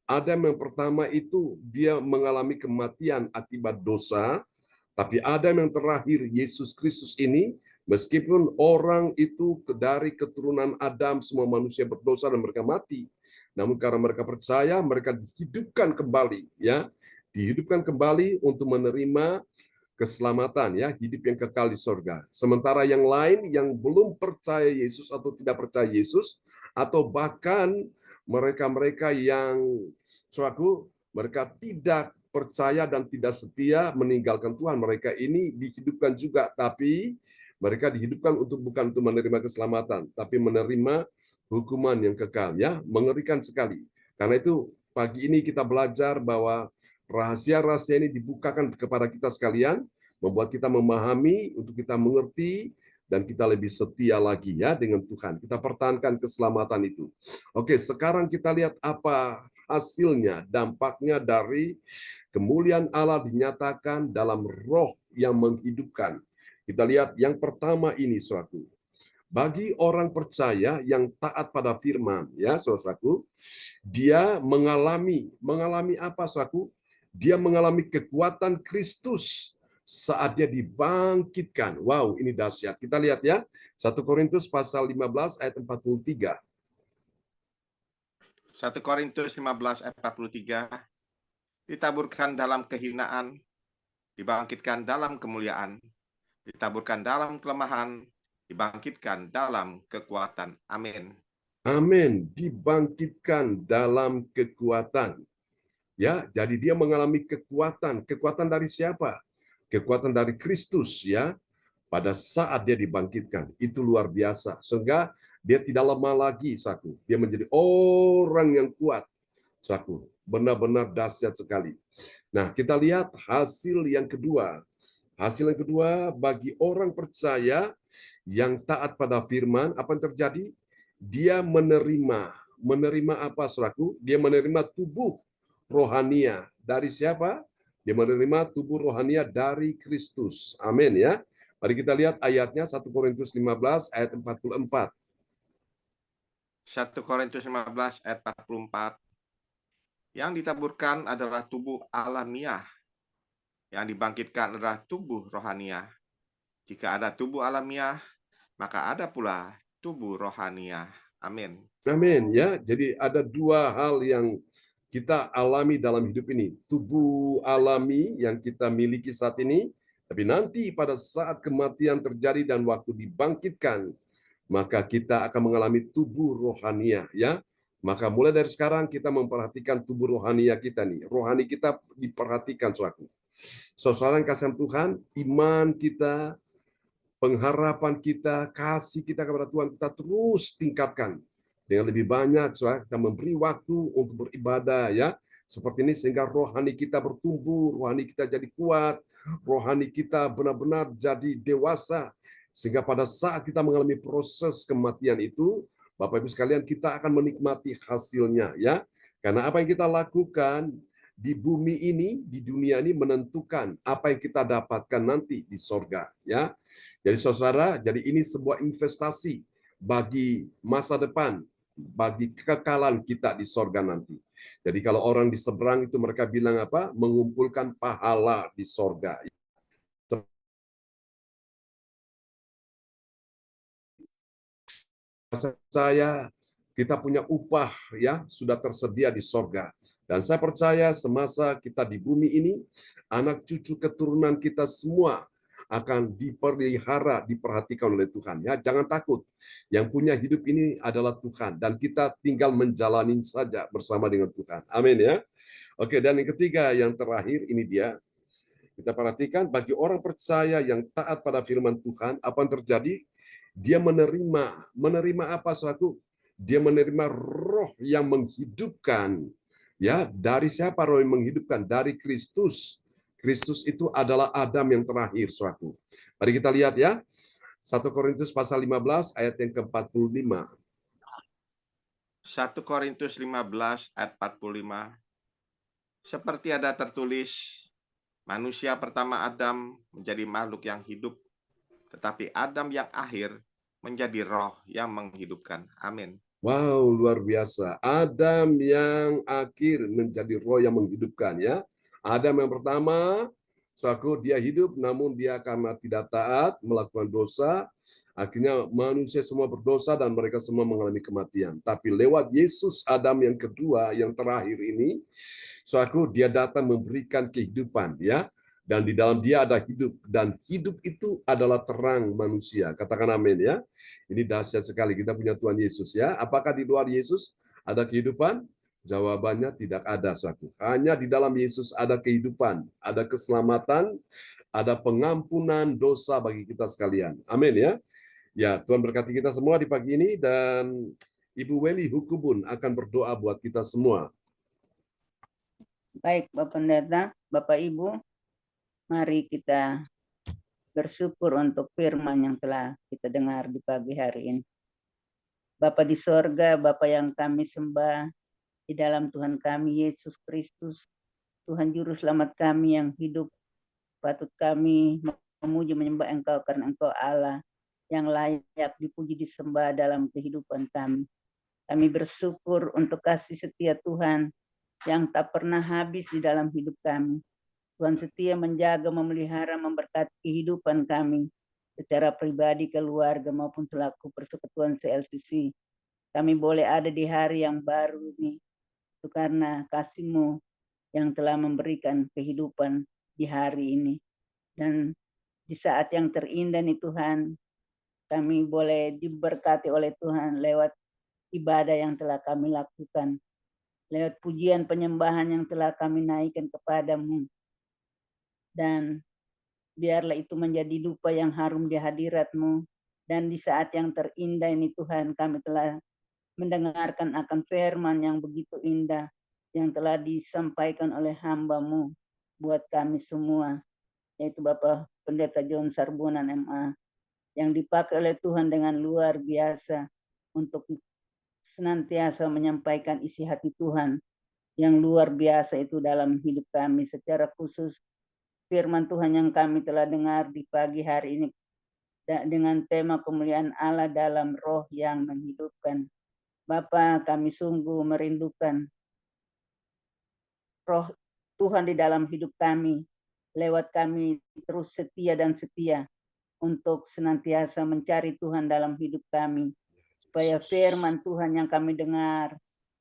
Speaker 1: Adam yang pertama itu dia mengalami kematian akibat dosa, tapi Adam yang terakhir, Yesus Kristus ini, meskipun orang itu dari keturunan Adam, semua manusia berdosa dan mereka mati, namun karena mereka percaya, mereka dihidupkan kembali, ya, dihidupkan kembali untuk menerima keselamatan, ya, hidup yang kekal di sorga. Sementara yang lain yang belum percaya Yesus atau tidak percaya Yesus, atau bahkan mereka-mereka yang mereka tidak percaya dan tidak setia meninggalkan Tuhan, mereka ini dihidupkan juga, tapi mereka dihidupkan bukan untuk menerima keselamatan, tapi menerima hukuman yang kekal. Ya, mengerikan sekali. Karena itu pagi ini kita belajar bahwa rahasia-rahasia ini dibukakan kepada kita sekalian, membuat kita memahami, untuk kita mengerti, dan kita lebih setia lagi ya dengan Tuhan. Kita pertahankan keselamatan itu. Oke, sekarang kita lihat apa hasilnya, dampaknya dari kemuliaan Allah dinyatakan dalam roh yang menghidupkan. Kita lihat yang pertama ini, saudaraku. Bagi orang percaya yang taat pada firman, ya saudaraku, dia mengalami apa, saudaraku? Dia mengalami kekuatan Kristus saat dia dibangkitkan. Wow, ini dahsyat. Kita lihat ya, 1 Korintus pasal 15 ayat 43.
Speaker 4: 1 Korintus 15 ayat 43. Ditaburkan dalam kehinaan, dibangkitkan dalam kemuliaan, ditaburkan dalam kelemahan, dibangkitkan dalam kekuatan. Amin.
Speaker 1: Amin. Dibangkitkan dalam kekuatan. Ya, jadi dia mengalami kekuatan. Kekuatan dari siapa? Kekuatan dari Kristus, ya. Pada saat dia dibangkitkan, itu luar biasa. Sehingga dia tidak lama lagi, saku. Dia menjadi orang yang kuat, saku. Benar-benar dahsyat sekali. Nah, kita lihat hasil yang kedua. Hasil yang kedua, bagi orang percaya yang taat pada firman, apa yang terjadi? Dia menerima apa, saudaraku? Dia menerima tubuh rohania. Dari siapa? Dia menerima tubuh rohania dari Kristus. Amin ya. Mari kita lihat ayatnya, 1 Korintus 15 ayat 44.
Speaker 4: 1 Korintus 15 ayat 44. Yang ditaburkan adalah tubuh alamiah, yang dibangkitkan adalah tubuh rohaniah. Jika ada tubuh alamiah, maka ada pula tubuh rohaniah. Amin.
Speaker 1: Amin ya. Jadi ada dua hal yang kita alami dalam hidup ini. Tubuh alami yang kita miliki saat ini, tapi nanti pada saat kematian terjadi dan waktu dibangkitkan, maka kita akan mengalami tubuh rohaniah ya. Maka mulai dari sekarang kita memperhatikan tubuh rohaniah kita nih. Rohani kita diperhatikan saudaraku. Saudara yang kasihan Tuhan, iman kita, pengharapan kita, kasih kita kepada Tuhan kita terus tingkatkan. Dengan lebih banyak, saudara, kita memberi waktu untuk beribadah ya. Seperti ini sehingga rohani kita bertumbuh, rohani kita jadi kuat, rohani kita benar-benar jadi dewasa. Sehingga pada saat kita mengalami proses kematian itu, Bapak Ibu sekalian, kita akan menikmati hasilnya ya. Karena apa yang kita lakukan di bumi ini, di dunia ini menentukan apa yang kita dapatkan nanti di sorga ya. Jadi saudara, jadi ini sebuah investasi bagi masa depan, bagi kekekalan kita di sorga nanti. Jadi kalau orang di seberang itu mereka bilang apa? Mengumpulkan pahala di sorga. Saya kita punya upah ya sudah tersedia di sorga. Dan saya percaya semasa kita di bumi ini, anak cucu keturunan kita semua akan dipelihara, diperhatikan oleh Tuhan. Ya, jangan takut. Yang punya hidup ini adalah Tuhan dan kita tinggal menjalani saja bersama dengan Tuhan. Amin ya. Oke, dan yang ketiga, yang terakhir ini dia. Kita perhatikan bagi orang percaya yang taat pada firman Tuhan, apa yang terjadi? Dia menerima apa suatu? Dia menerima roh yang menghidupkan. Ya, dari siapa roh yang menghidupkan? Dari Kristus. Kristus itu adalah Adam yang terakhir suatu. Mari kita lihat ya. 1 Korintus pasal 15 ayat yang ke-45.
Speaker 4: 1 Korintus 15 ayat 45. Seperti ada tertulis, manusia pertama Adam menjadi makhluk yang hidup, tetapi Adam yang akhir menjadi roh yang menghidupkan. Amin.
Speaker 1: Wow, luar biasa. Adam yang akhir menjadi roh yang menghidupkan ya. Adam yang pertama, suatu dia hidup namun dia karena tidak taat melakukan dosa, akhirnya manusia semua berdosa dan mereka semua mengalami kematian. Tapi lewat Yesus Adam yang kedua, yang terakhir ini, suatu dia datang memberikan kehidupan ya. Dan di dalam dia ada hidup. Dan hidup itu adalah terang manusia. Katakan amin ya. Ini dahsyat sekali. Kita punya Tuhan Yesus ya. Apakah di luar Yesus ada kehidupan? Jawabannya tidak ada satu. Hanya di dalam Yesus ada kehidupan, ada keselamatan, ada pengampunan dosa bagi kita sekalian. Amin ya. Ya, Tuhan berkati kita semua di pagi ini dan Ibu Weli Hukubun akan berdoa buat kita semua.
Speaker 7: Baik, Bapak Pendeta, Bapak Ibu, mari kita bersyukur untuk firman yang telah kita dengar di pagi hari ini. Bapa di sorga, Bapa yang kami sembah, di dalam Tuhan kami Yesus Kristus, Tuhan Juru Selamat kami yang hidup, patut kami memuji menyembah Engkau karena Engkau Allah yang layak dipuji disembah dalam kehidupan kami. Kami bersyukur untuk kasih setia Tuhan yang tak pernah habis di dalam hidup kami. Tuhan setia menjaga, memelihara, memberkati kehidupan kami secara pribadi, keluarga maupun selaku persekutuan CLCC. Kami boleh ada di hari yang baru ini itu karena kasih-Mu yang telah memberikan kehidupan di hari ini. Dan di saat yang terindah nih Tuhan, kami boleh diberkati oleh Tuhan lewat ibadah yang telah kami lakukan, lewat pujian penyembahan yang telah kami naikkan kepadamu. Dan biarlah itu menjadi dupa yang harum di hadirat-Mu. Dan di saat yang terindah ini Tuhan, kami telah mendengarkan akan firman yang begitu indah yang telah disampaikan oleh hamba-Mu buat kami semua, yaitu Bapak Pendeta John Sarbunan MA, yang dipakai oleh Tuhan dengan luar biasa untuk senantiasa menyampaikan isi hati Tuhan yang luar biasa itu dalam hidup kami. Secara khusus firman Tuhan yang kami telah dengar di pagi hari ini dengan tema kemuliaan Allah dalam roh yang menghidupkan. Bapa, kami sungguh merindukan roh Tuhan di dalam hidup kami. Lewat kami terus setia dan setia untuk senantiasa mencari Tuhan dalam hidup kami. Supaya firman Tuhan yang kami dengar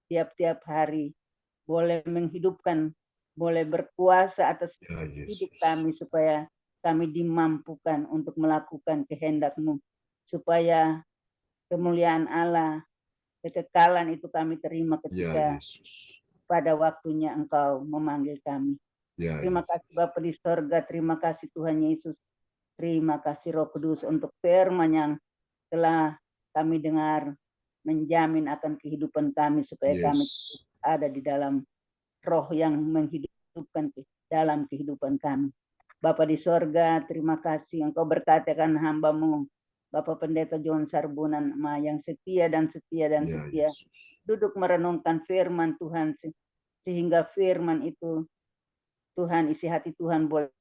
Speaker 7: tiap-tiap hari boleh menghidupkan, boleh berkuasa atas
Speaker 1: Ya,
Speaker 7: hidup
Speaker 1: Yesus.
Speaker 7: kami, supaya kami dimampukan untuk melakukan kehendak-Mu, supaya kemuliaan Allah, kekekalan itu kami terima
Speaker 1: Ya,
Speaker 7: ketika
Speaker 1: Yesus.
Speaker 7: pada waktunya Engkau memanggil kami.
Speaker 1: Ya,
Speaker 7: Terima
Speaker 1: Yesus.
Speaker 7: kasih Bapa di sorga, terima kasih Tuhan Yesus, terima kasih Roh Kudus untuk firman yang telah kami dengar, menjamin akan kehidupan kami, supaya kami
Speaker 1: Yes.
Speaker 7: ada di dalam roh yang menghidupkan dalam kehidupan kami. Bapa di sorga, terima kasih Engkau berkati akan hamba-Mu, Bapak Pendeta John Sarbunan yang setia dan setia dan
Speaker 1: Ya,
Speaker 7: setia,
Speaker 1: Yesus.
Speaker 7: duduk merenungkan firman Tuhan, sehingga firman itu Tuhan, isi hati Tuhan boleh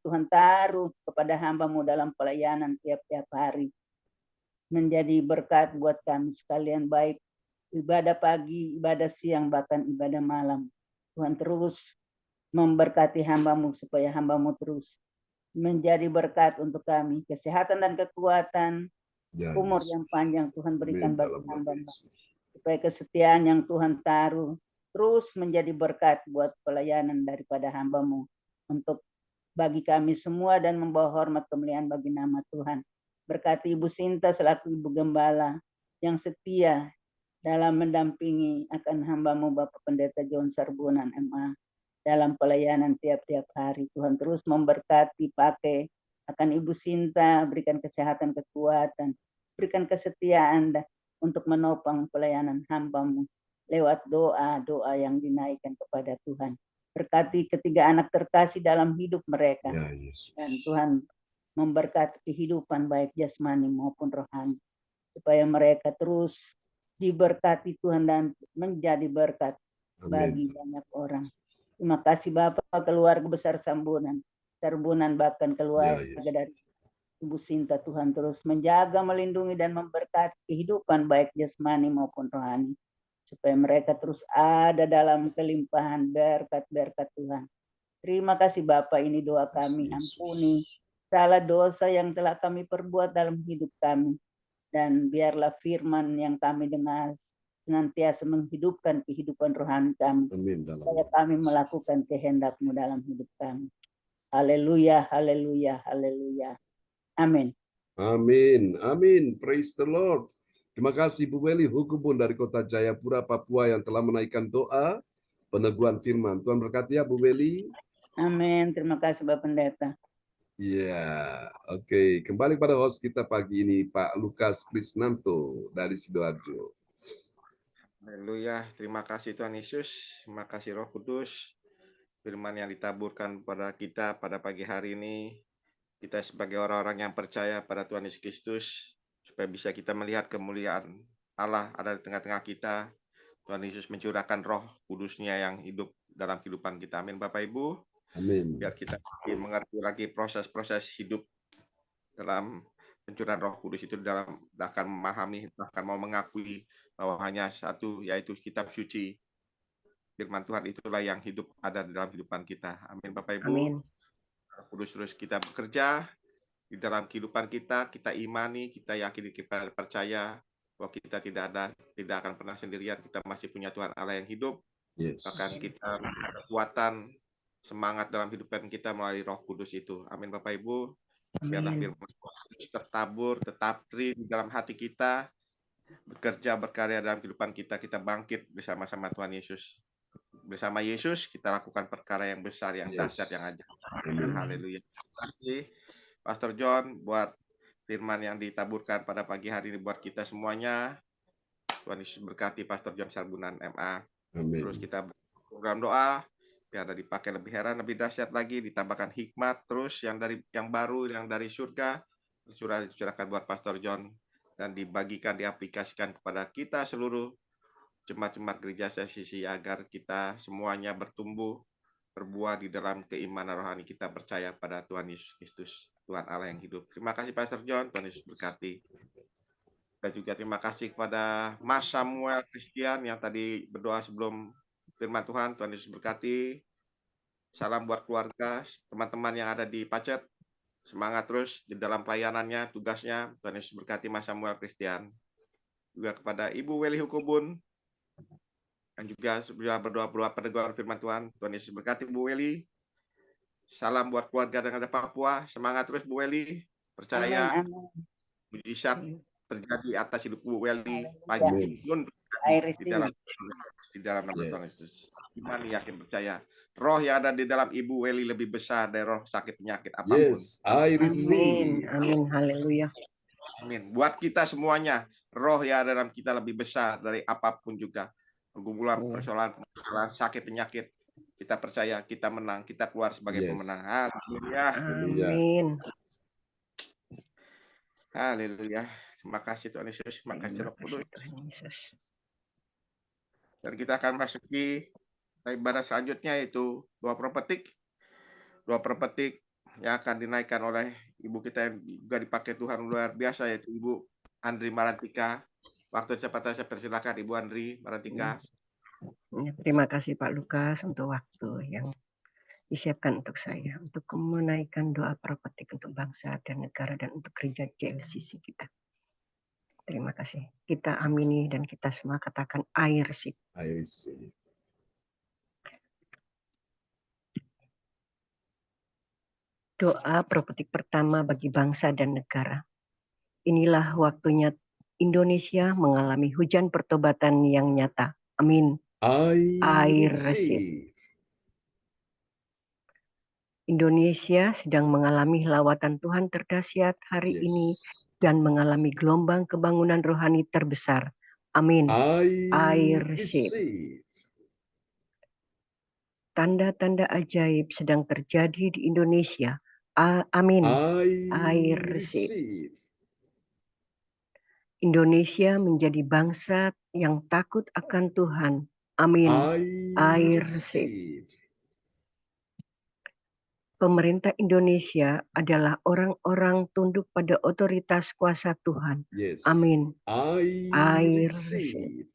Speaker 7: Tuhan taruh kepada hamba-Mu dalam pelayanan tiap-tiap hari, menjadi berkat buat kami sekalian, baik ibadah pagi, ibadah siang, bahkan ibadah malam. Tuhan terus memberkati hamba-Mu, supaya hamba-Mu terus menjadi berkat untuk kami, kesehatan dan kekuatan,
Speaker 1: Ya,
Speaker 7: umur
Speaker 1: Yesus.
Speaker 7: yang panjang Tuhan
Speaker 1: Amin
Speaker 7: berikan bagi
Speaker 1: dalam nama
Speaker 7: hamba-Mu,
Speaker 1: Yesus.
Speaker 7: supaya kesetiaan yang Tuhan taruh terus menjadi berkat buat pelayanan daripada hamba-Mu, untuk bagi kami semua dan membawa hormat kemuliaan bagi nama Tuhan. Berkati Ibu Sinta selaku Ibu Gembala yang setia dalam mendampingi akan hamba-Mu Bapak Pendeta John Sarbunan MA dalam pelayanan tiap-tiap hari. Tuhan terus memberkati, pakai akan Ibu Sinta, berikan kesehatan, kekuatan, berikan kesetiaan untuk menopang pelayanan hamba-Mu lewat doa-doa yang dinaikkan kepada Tuhan. Berkati ketiga anak terkasih dalam hidup mereka.
Speaker 1: Ya, Yesus.
Speaker 7: Dan Tuhan memberkati kehidupan baik jasmani maupun rohani, supaya mereka terus diberkati Tuhan dan menjadi berkat bagi
Speaker 1: Amin.
Speaker 7: banyak orang. Terima kasih Bapak, keluarga besar Sarbunan, bahkan
Speaker 1: Ya,
Speaker 7: keluarga
Speaker 1: Yesus.
Speaker 7: dari Ibu Sinta. Tuhan terus menjaga, melindungi, dan memberkati kehidupan baik jasmani maupun rohani, supaya mereka terus ada dalam kelimpahan berkat-berkat Tuhan. Terima kasih Bapak, ini doa kami.
Speaker 1: Yesus.
Speaker 7: Ampuni salah dosa yang telah kami perbuat dalam hidup kami, dan biarlah firman yang kami dengar senantiasa menghidupkan kehidupan rohani kami,
Speaker 1: Amin dalam
Speaker 7: supaya
Speaker 1: nama
Speaker 7: kami
Speaker 1: Yesus.
Speaker 7: melakukan kehendak-Mu dalam hidup kami. Haleluya, haleluya, haleluya. Amin.
Speaker 1: Amin. Amin. Praise the Lord. Terima kasih Bu Weli Hukubun dari Kota Jayapura, Papua yang telah menaikkan doa peneguhan firman. Tuhan berkati ya Bu Weli.
Speaker 7: Amin. Terima kasih Bapak Pendeta.
Speaker 1: Ya, oke. Kembali pada host kita pagi ini, Pak Lukas Krisnanto dari Sidoarjo.
Speaker 4: Haleluya, terima kasih Tuhan Yesus, terima kasih Roh Kudus, firman yang ditaburkan pada kita pada pagi hari ini. Kita sebagai orang-orang yang percaya pada Tuhan Yesus Kristus, supaya bisa kita melihat kemuliaan Allah ada di tengah-tengah kita. Tuhan Yesus mencurahkan Roh Kudus-Nya yang hidup dalam kehidupan kita. Amin Bapak Ibu.
Speaker 1: Amin.
Speaker 4: Biar kita mengerti lagi proses-proses hidup dalam pencurahan Roh Kudus itu, dalam akan memahami, bahkan mau mengakui bahwa hanya satu, yaitu kitab suci. Firman Tuhan itulah yang hidup ada di dalam kehidupan kita. Amin Bapak Ibu.
Speaker 3: Amin.
Speaker 4: Roh Kudus terus kita bekerja di dalam kehidupan kita, kita imani, kita yakini, kita percaya bahwa kita tidak akan pernah sendirian. Kita masih punya Tuhan Allah yang hidup.
Speaker 1: Yes.
Speaker 4: Bahkan kita punya kekuatan, semangat dalam kehidupan kita melalui Roh Kudus itu. Amin Bapak Ibu. Biarlah
Speaker 3: Amin.
Speaker 4: firman Tuhan tertabur, tetap di dalam hati kita, bekerja, berkarya dalam kehidupan kita. Kita bangkit bersama-sama Tuhan Yesus. Bersama Yesus kita lakukan perkara yang besar, yang dahsyat, yang ajaib.
Speaker 1: Amin.
Speaker 4: Haleluya. Terima kasih Pastor John buat firman yang ditaburkan pada pagi hari ini buat kita semuanya. Tuhan Yesus berkati Pastor John Sarbunan MA.
Speaker 1: Amin.
Speaker 4: Terus kita program doa biar dipakai lebih heran, lebih dahsyat lagi, ditambahkan hikmat terus yang baru, yang dari surga dicurahkan buat Pastor John dan dibagikan, diaplikasikan kepada kita seluruh jemaat-jemaat gereja sesi, agar kita semuanya bertumbuh, berbuah di dalam keimanan rohani. Kita percaya pada Tuhan Yesus Kristus, Tuhan Allah yang hidup. Terima kasih Pastor John, Tuhan Yesus berkati. Dan juga terima kasih kepada Mas Samuel Christian yang tadi berdoa sebelum firman Tuhan. Tuhan Yesus berkati. Salam buat keluarga, teman-teman yang ada di Pacet. Semangat terus di dalam pelayanannya, tugasnya. Tuhan Yesus berkati Mas Samuel Christian. Juga kepada Ibu Weli Hukubun, yang juga sudah berdoa pendengar firman Tuhan. Tuhan Yesus berkati Bu Weli. Salam buat keluarga yang ada Papua. Semangat terus Bu Weli. Percaya
Speaker 7: Amin.
Speaker 4: mujizat terjadi atas hidup Bu Weli pagi
Speaker 1: Amin.
Speaker 4: ini pun
Speaker 7: I
Speaker 4: di dalam nama Tuhan Yesus. Iman yakin percaya. Roh yang ada di dalam Ibu Weli lebih besar dari roh sakit penyakit apapun.
Speaker 1: Yes, I
Speaker 3: Amin.
Speaker 1: receive.
Speaker 3: Amin. Haleluya.
Speaker 4: Amin. Buat kita semuanya, roh yang ada dalam kita lebih besar dari apapun juga. Pergumulan, persoalan sakit penyakit. Kita percaya, kita menang, kita keluar sebagai
Speaker 1: Yes.
Speaker 4: pemenang. Haleluya.
Speaker 1: Haleluya.
Speaker 3: Amin.
Speaker 4: Haleluya. Terima kasih Tuhan Yesus. Terima kasih
Speaker 3: Terima
Speaker 4: Roh
Speaker 3: kasih
Speaker 4: Kudus.
Speaker 3: Tuhan Yesus.
Speaker 4: Dan kita akan masuki ibadah selanjutnya, yaitu doa prophetik. Doa prophetik yang akan dinaikkan oleh ibu kita yang juga dipakai Tuhan luar biasa, yaitu Ibu Andri Marantika. Waktu cepat saya persilakan Ibu Andri Marantika.
Speaker 3: Ya, terima kasih Pak Lukas untuk waktu yang disiapkan untuk saya untuk menaikkan doa prophetik untuk bangsa dan negara dan untuk gereja JLCC kita. Terima kasih. Kita amini dan kita semua katakan I receive.
Speaker 1: I receive.
Speaker 3: Doa prophetik pertama bagi bangsa dan negara. Inilah waktunya Indonesia mengalami hujan pertobatan yang nyata. Amin.
Speaker 1: I
Speaker 3: receive.
Speaker 1: receive.
Speaker 3: Indonesia sedang mengalami lawatan Tuhan terdahsyat hari ini
Speaker 1: Yes.
Speaker 3: dan mengalami gelombang kebangunan rohani terbesar. Amin.
Speaker 1: I
Speaker 3: receive.
Speaker 1: receive.
Speaker 3: Tanda-tanda ajaib sedang terjadi di Indonesia. Amin.
Speaker 1: I
Speaker 3: receive.
Speaker 1: receive.
Speaker 3: Indonesia menjadi bangsa yang takut akan Tuhan. Amin.
Speaker 1: I
Speaker 3: receive.
Speaker 1: receive.
Speaker 3: Pemerintah Indonesia adalah orang-orang tunduk pada otoritas kuasa Tuhan.
Speaker 1: Yes.
Speaker 3: Amin.
Speaker 1: I receive.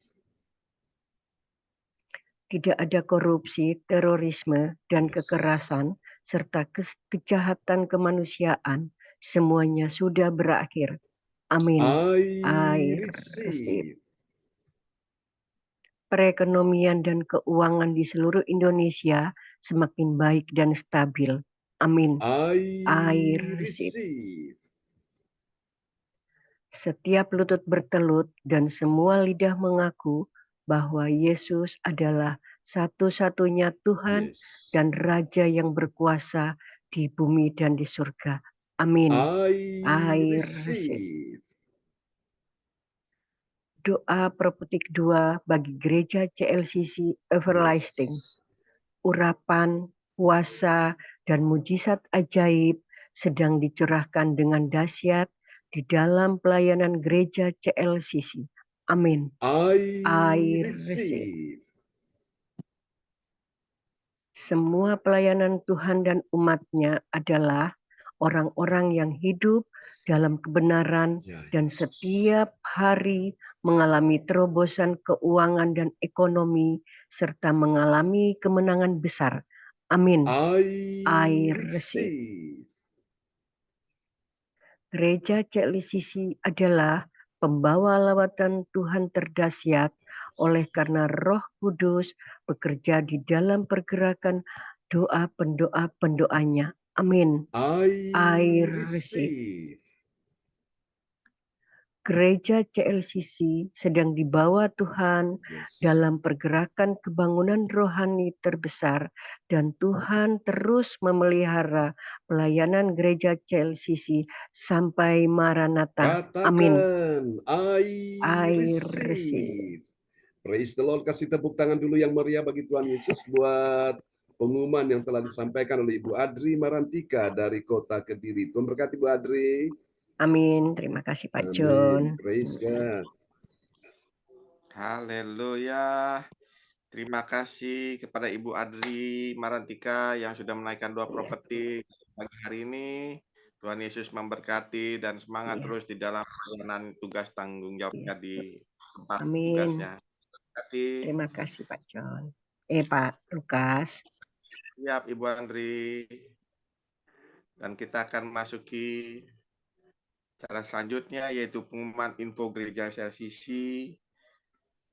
Speaker 3: Tidak ada korupsi, terorisme, dan
Speaker 1: Yes.
Speaker 3: kekerasan, serta kejahatan kemanusiaan. Semuanya sudah berakhir. Amin.
Speaker 1: I
Speaker 3: receive.
Speaker 1: receive.
Speaker 3: Perekonomian dan keuangan di seluruh Indonesia semakin baik dan stabil. Amin.
Speaker 1: I
Speaker 3: receive.
Speaker 1: receive.
Speaker 3: Setiap lutut bertelut dan semua lidah mengaku bahwa Yesus adalah satu-satunya Tuhan
Speaker 1: Yes.
Speaker 3: dan Raja yang berkuasa di bumi dan di surga. Amin.
Speaker 1: I receive.
Speaker 3: Doa prophetik 2 bagi gereja CLCC Everlasting.
Speaker 1: Yes.
Speaker 3: Urapan, kuasa, dan mujizat ajaib sedang dicurahkan dengan dahsyat di dalam pelayanan gereja CLCC. Amin.
Speaker 1: I receive.
Speaker 3: Semua pelayanan Tuhan dan umat-Nya adalah orang-orang yang hidup dalam kebenaran
Speaker 1: Ya,
Speaker 3: dan
Speaker 1: Yesus.
Speaker 3: setiap hari mengalami terobosan keuangan dan ekonomi serta mengalami kemenangan besar. Amin.
Speaker 1: I
Speaker 3: receive.
Speaker 1: receive.
Speaker 3: Gereja CLCC adalah pembawa lawatan Tuhan terdahsyat oleh karena Roh Kudus bekerja di dalam pergerakan doa pendoa-pendoanya. Amin.
Speaker 1: I
Speaker 3: receive.
Speaker 1: receive.
Speaker 3: Gereja CLCC sedang dibawa Tuhan
Speaker 1: Yes.
Speaker 3: dalam pergerakan kebangunan rohani terbesar dan Tuhan terus memelihara pelayanan gereja CLCC sampai Maranatha. Amin.
Speaker 1: Katakan, I receive. Praise the Lord. Kasih tepuk tangan dulu yang meriah bagi Tuhan Yesus buat pengumuman yang telah disampaikan oleh Ibu Adri Marantika dari Kota Kediri. Tuhan berkati Bu Adri.
Speaker 3: Amin. Terima kasih Pak John.
Speaker 1: Praise God.
Speaker 4: Haleluya. Terima kasih kepada Ibu Adri Marantika yang sudah menaikkan doa prophetik pagi hari ini. Tuhan Yesus memberkati dan semangat terus di dalam pelayanan tugas tanggung jawabnya di tempat tugasnya.
Speaker 3: Terima kasih Pak John. Pak Lukas.
Speaker 4: Siap Ibu Andri. Dan kita akan masuki cara selanjutnya, yaitu pengumuman info gereja CLCC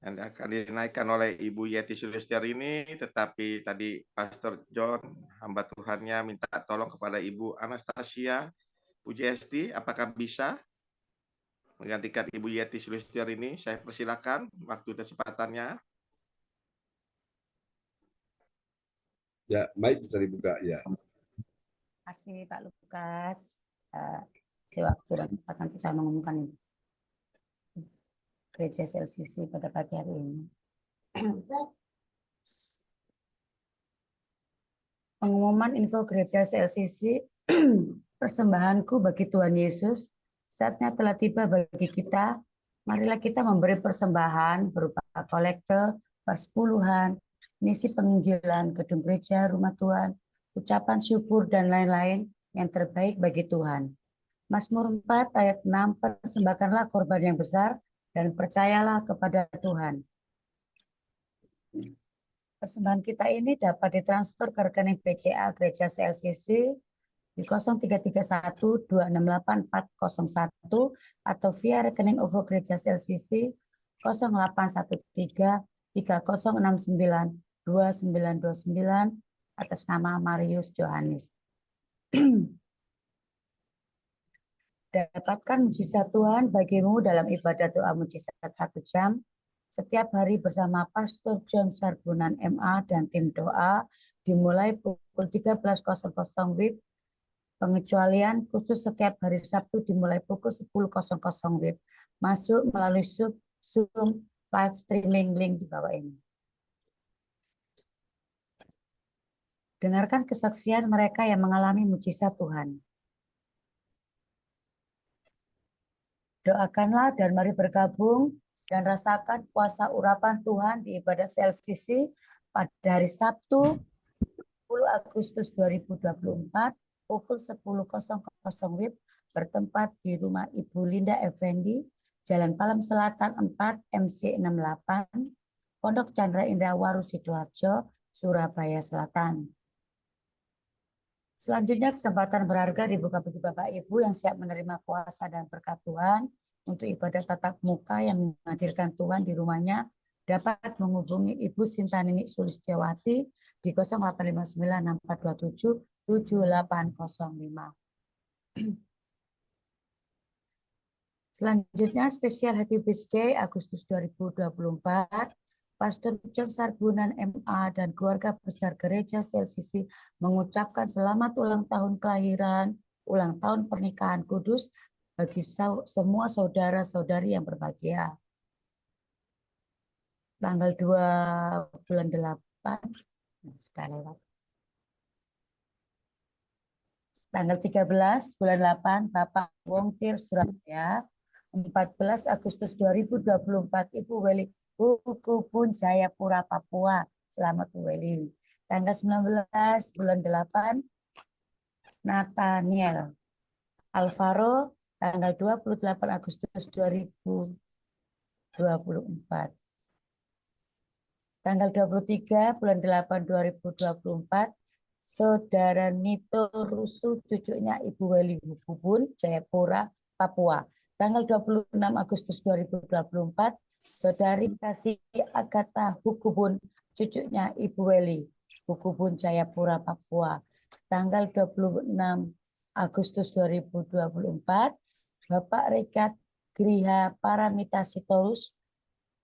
Speaker 4: yang akan dinaikkan oleh Ibu Yeti Sulistiar ini, tetapi tadi Pastor John, hamba Tuhannya, minta tolong kepada Ibu Anastasia Pujiesti, apakah bisa menggantikan Ibu Yeti Sulistiar ini? Saya persilakan waktu dan kesempatannya.
Speaker 1: Ya, mic bisa dibuka ya.
Speaker 8: Terima kasih Pak Lukas. Sewaktu dan kesempatan saya mengumumkan gereja CLCC pada pagi hari ini. Pengumuman info gereja CLCC, persembahanku bagi Tuhan Yesus, saatnya telah tiba bagi kita. Marilah kita memberi persembahan berupa kolekte, persepuluhan, misi penginjilan, gedung gereja, rumah Tuhan, ucapan syukur, dan lain-lain yang terbaik bagi Tuhan. Mazmur 4 ayat 6, persembahkanlah korban yang besar dan percayalah kepada Tuhan. Persembahan kita ini dapat ditransfer ke rekening BCA Gereja CLCC di 0331268401 atau via rekening OVO Gereja CLCC 081330692929 atas nama Marius Johannes. Dapatkan mujizat Tuhan bagimu dalam ibadah doa mujizat 1 jam setiap hari bersama Pastor John Sarbunan MA dan tim doa dimulai pukul 13.00 WIB. Pengecualian khusus setiap hari Sabtu dimulai pukul 10.00 WIB. Masuk melalui Zoom live streaming link di bawah ini. Dengarkan kesaksian mereka yang mengalami mujizat Tuhan. Doakanlah dan mari bergabung dan rasakan kuasa urapan Tuhan di ibadat CLCC pada hari Sabtu 10 Agustus 2024 pukul 10.00 WIB bertempat di rumah Ibu Linda Effendi, Jalan Palem Selatan 4 MC 68, Pondok Chandra Indah Waru Sidoarjo, Surabaya Selatan. Selanjutnya kesempatan berharga dibuka bagi Bapak Ibu yang siap menerima kuasa dan berkat Tuhan untuk ibadah tatap muka yang menghadirkan Tuhan di rumahnya dapat menghubungi Ibu Sintanini Sulistiawati di 085964277805. Selanjutnya spesial Happy Birthday Agustus 2024. Pastor John Sarbunan MA dan keluarga besar gereja CLCC mengucapkan selamat ulang tahun kelahiran, ulang tahun pernikahan kudus bagi semua saudara-saudari yang berbahagia. Tanggal 2 bulan 8, sudah lewat. Tanggal 13 bulan 8, Bapak Wongkir Surabaya. 14 Agustus 2024, Ibu Weli Hukubun Jayapura Papua. Selamat Bu Weli. Tanggal 19 bulan 8 Nathaniel Alvaro. Tanggal 28 Agustus 2024. Tanggal 23 bulan 8 2024 Saudara Nito Rusu, cucunya Ibu Weli Hukubun Jayapura Papua. Tanggal 26 Agustus 2024 Saudari Kasih Agatha Hukubun, cucunya Ibu Weli Hukubun Jayapura Papua. Tanggal 26 Agustus 2024 Bapak Rekat Griha Paramita Sitorus,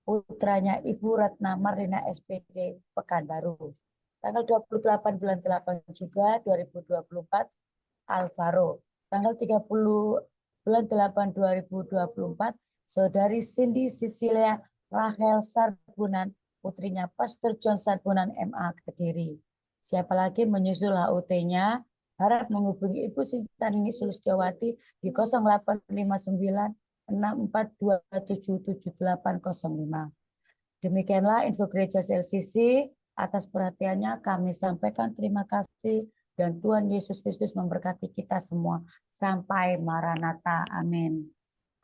Speaker 8: putranya Ibu Ratna Marlina SPD Pekanbaru. Tanggal 28 bulan 8 juga 2024 Alvaro. Tanggal 30 bulan 8 2024 Saudari Cindy Cecilia Rahel Sarbunan, putrinya Pastor John Sarbunan MA Kediri. Siapa lagi menyusul HUT-nya harap menghubungi Ibu Sintanini Sulistiawati di 085964277805. Demikianlah info gereja CLCC. Atas perhatiannya kami sampaikan terima kasih dan Tuhan Yesus Kristus memberkati kita semua. Sampai Maranatha. Amin.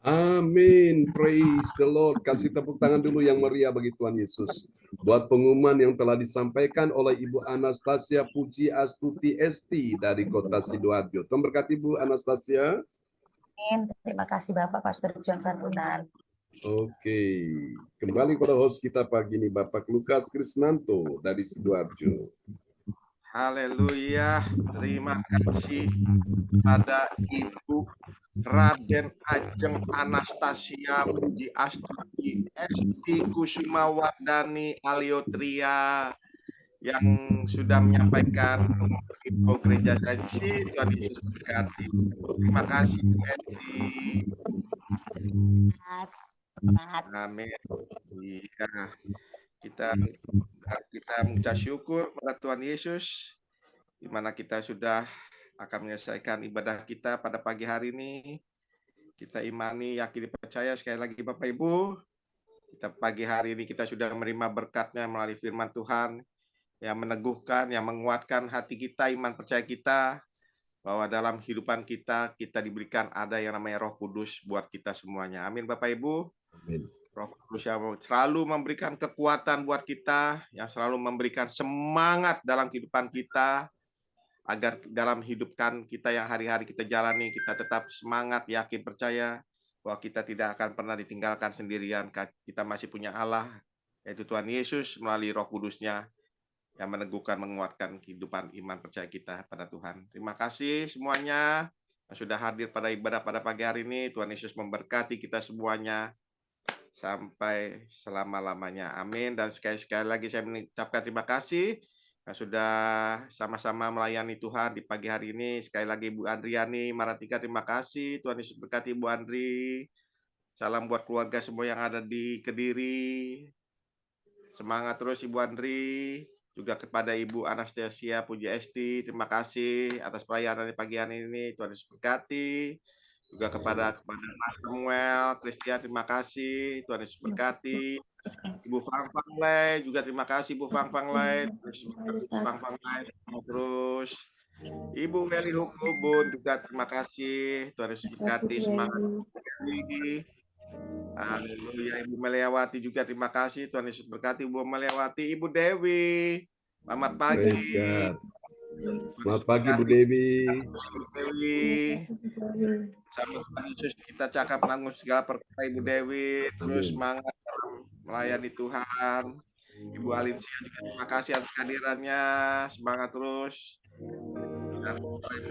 Speaker 1: Amin. Praise the Lord. Kasih tepuk tangan dulu yang meriah bagi Tuhan Yesus. Buat pengumuman yang telah disampaikan oleh Ibu Anastasia Puji Astuti Esti dari Kota Sidoarjo. Tuhan berkati Ibu Anastasia.
Speaker 8: Amin. Terima kasih Bapak Pastor John Sarbunan.
Speaker 1: Oke. Kembali kepada host kita pagi ini, Bapak Lukas Krisnanto dari Sidoarjo.
Speaker 4: Haleluya. Terima kasih pada Ibu Raden Ajeng Anastasia Puji Astuti Esti Kusuma Wardani Aliotria yang sudah menyampaikan info gereja saksi. Tuhan Yesus berkati. Terima kasih Esti. Amin. Iya. Kita mengucap syukur pada Tuhan Yesus, di mana kita sudah akan menyelesaikan ibadah kita pada pagi hari ini. Kita imani, yakin, percaya sekali lagi Bapak Ibu, kita pagi hari ini kita sudah menerima berkat-Nya melalui firman Tuhan yang meneguhkan, yang menguatkan hati kita, iman percaya kita, bahwa dalam kehidupan kita diberikan ada yang namanya Roh Kudus buat kita semuanya. Amin Bapak Ibu.
Speaker 1: Amin.
Speaker 4: Roh Kudus yang selalu memberikan kekuatan buat kita, yang selalu memberikan semangat dalam kehidupan kita, agar dalam hidupkan kita yang hari-hari kita jalani, kita tetap semangat, yakin, percaya bahwa kita tidak akan pernah ditinggalkan sendirian. Kita masih punya Allah, yaitu Tuhan Yesus melalui Roh Kudus-Nya yang meneguhkan, menguatkan kehidupan iman percaya kita pada Tuhan. Terima kasih semuanya yang sudah hadir pada ibadah pada pagi hari ini. Tuhan Yesus memberkati kita semuanya sampai selama-lamanya. Amin. Dan sekali-sekali lagi saya mengucapkan terima kasih yang sudah sama-sama melayani Tuhan di pagi hari ini. Sekali lagi Bu Andriani Maratika, terima kasih. Tuhan Yesus berkati Bu Andri. Salam buat keluarga semua yang ada di Kediri. Semangat terus Ibu Andri. Juga kepada Ibu Anastasia Puji Esti, terima kasih atas pelayanan di pagi hari ini. Tuhan Yesus berkati. Juga kepada Mas Samuel, Christian, terima kasih. Tuhan Yesus berkati. Ibu Fang Fang Lei, juga terima kasih Bu Fang Fang Lei. Terus Ibu Meli Hukubun juga terima kasih. Tuhan Yesus berkati, semangat. Haleluya. Ibu Meliawati juga terima kasih. Tuhan Yesus berkati Ibu Meliawati. Ibu Dewi, selamat pagi.
Speaker 1: Selamat pagi Bu Dewi.
Speaker 4: Sama Tuhan Yesus kita cakap menanggung segala perkara Ibu Dewi. Terus semangat dalam melayani Tuhan. Ibu Alinsia juga terima kasih atas kehadirannya. Semangat terus. Dan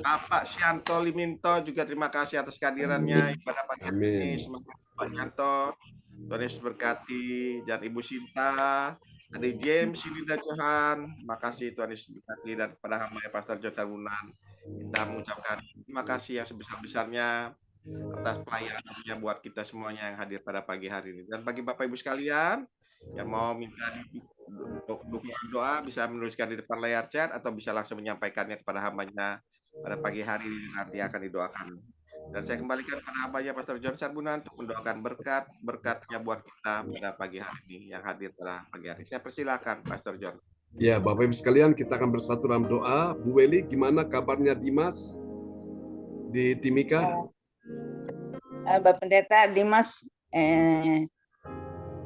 Speaker 4: Bapak Sianto Liminto juga terima kasih atas kehadirannya ibadah pagi ini. Semangat Pak Sianto. Tuhan Yesus berkati. Dan Ibu Sinta, Adik James, Linda Johan, terima kasih Tuhan Yesus berkati. Dan kepada hamba Pastor John Sarbunan, kita mengucapkan terima kasih yang sebesar-besarnya atas pelayanannya buat kita semuanya yang hadir pada pagi hari ini. Dan bagi Bapak Ibu sekalian yang mau minta doa, bisa menuliskan di depan layar chat atau bisa langsung menyampaikannya kepada hambanya pada pagi hari ini, nanti akan didoakan. Dan saya kembalikan kepada hambanya Pastor John Sarbunan untuk mendoakan berkatnya buat kita pada pagi hari ini yang hadir pada pagi hari. Saya persilakan Pastor John.
Speaker 1: Ya, Bapak Ibu sekalian, kita akan bersatu dalam doa. Bu Weli, gimana kabarnya Dimas di Timika?
Speaker 7: Bapak Pendeta, Dimas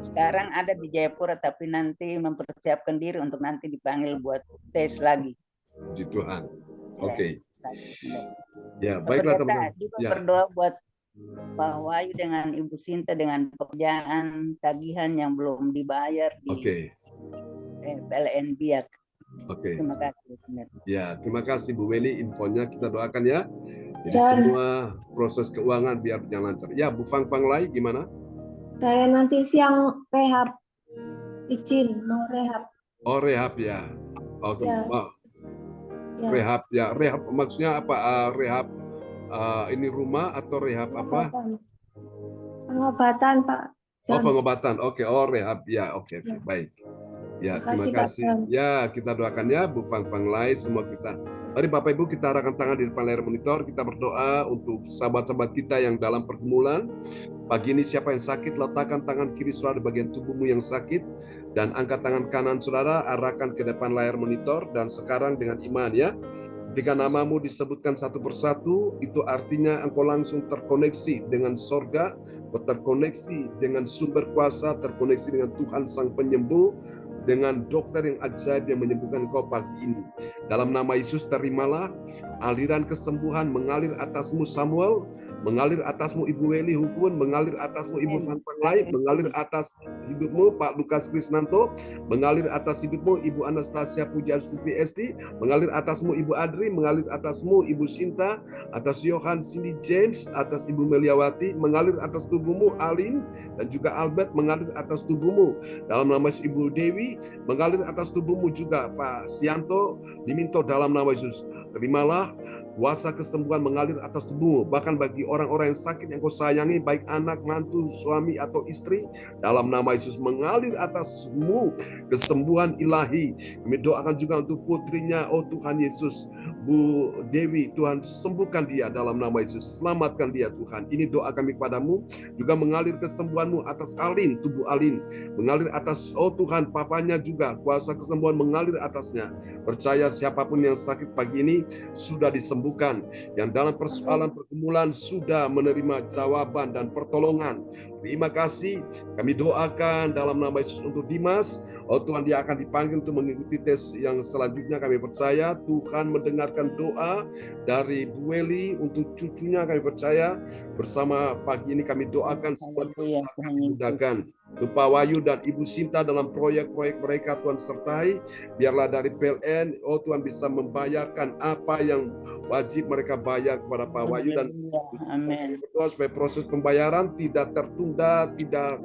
Speaker 7: sekarang ada di Jayapura, tapi nanti mempersiapkan diri untuk nanti dipanggil buat tes lagi.
Speaker 1: Puji Tuhan. Oke. Ya,
Speaker 7: Bapak
Speaker 1: baiklah
Speaker 7: Pendeta,
Speaker 1: teman-teman.
Speaker 7: juga
Speaker 1: Ya.
Speaker 7: berdoa buat Pak Wahyu dengan Ibu Sinta dengan pekerjaan tagihan yang belum dibayar di
Speaker 1: Oke.
Speaker 7: PLN Biak.
Speaker 1: Oke.
Speaker 7: Terima kasih.
Speaker 1: Ya, terima kasih Bu Weli, infonya kita doakan ya. Jadi
Speaker 2: Dan
Speaker 1: semua proses keuangan biar berjalan lancar. Ya, Bu Fang Fang Lai gimana?
Speaker 2: saya nanti siang rehab, izin mau rehab.
Speaker 1: Oh, rehab ya. Oke.
Speaker 2: Ya.
Speaker 1: Oh,
Speaker 2: Ya.
Speaker 1: rehab ya. Rehab maksudnya apa? Rehab ini rumah atau rehab apa?
Speaker 2: Pengobatan Pak.
Speaker 1: Oh, pengobatan. Oke, oh rehab ya. Oke, baik. Ya, terima kasih. Ya, kita doakan ya Bu Fang Fang Lai, semua kita. Mari Bapak Ibu kita arahkan tangan di depan layar monitor, kita berdoa untuk sahabat-sahabat kita yang dalam pergumulan. Pagi ini siapa yang sakit, letakkan tangan kiri saudara di bagian tubuhmu yang sakit, dan angkat tangan kanan saudara, arahkan ke depan layar monitor, dan sekarang dengan iman ya, Ketika namamu disebutkan satu persatu, itu artinya engkau langsung terkoneksi dengan sorga, terkoneksi dengan sumber kuasa, terkoneksi dengan Tuhan Sang Penyembuh, dengan dokter yang ajaib yang menyembuhkan engkau pagi ini. Dalam nama Yesus terimalah aliran kesembuhan mengalir atasmu Samuel, mengalir atasmu Ibu Weli Hukun, mengalir atasmu Ibu Van Panglai, mengalir atas hidupmu Pak Lukas Krisnanto, mengalir atas hidupmu Ibu Anastasia Puji Astuti Esti, mengalir atasmu Ibu Adri, mengalir atasmu Ibu Sinta, atas Yohan Cindy James, atas Ibu Meliawati, mengalir atas tubuhmu Alin, dan juga Albert, mengalir atas tubuhmu. Dalam nama Ibu Dewi, mengalir atas tubuhmu juga Pak Sianto, diminto dalam nama Yesus. Terimalah kuasa kesembuhan mengalir atas tubuhmu, bahkan bagi orang-orang yang sakit yang kau sayangi, baik anak, mantu, suami, atau istri, dalam nama Yesus mengalir atasmu kesembuhan ilahi. Kami doakan juga untuk putrinya, oh Tuhan Yesus, Bu Dewi, Tuhan sembuhkan dia dalam nama Yesus, selamatkan dia Tuhan. Ini doa kami kepadamu, juga mengalir kesembuhanmu atas Alin, tubuh Alin, mengalir atas, oh Tuhan, papanya juga, kuasa kesembuhan mengalir atasnya. Percaya siapapun yang sakit pagi ini sudah disembuhkan, yang dalam persoalan pergumulan sudah menerima jawaban dan pertolongan. Terima kasih, kami doakan dalam nama Yesus untuk Dimas. Oh Tuhan, dia akan dipanggil untuk mengikuti tes yang selanjutnya. Kami percaya Tuhan mendengarkan doa dari Bu Weli untuk cucunya. Kami percaya bersama pagi ini kami doakan semua dimudahkan. Untuk Pak Wahyu dan Ibu Sinta dalam proyek-proyek mereka, Tuhan sertai. Biarlah dari PLN, oh Tuhan bisa membayarkan apa yang wajib mereka bayar kepada Pak Wahyu, dan berdoa supaya proses pembayaran tidak tertunda, tidak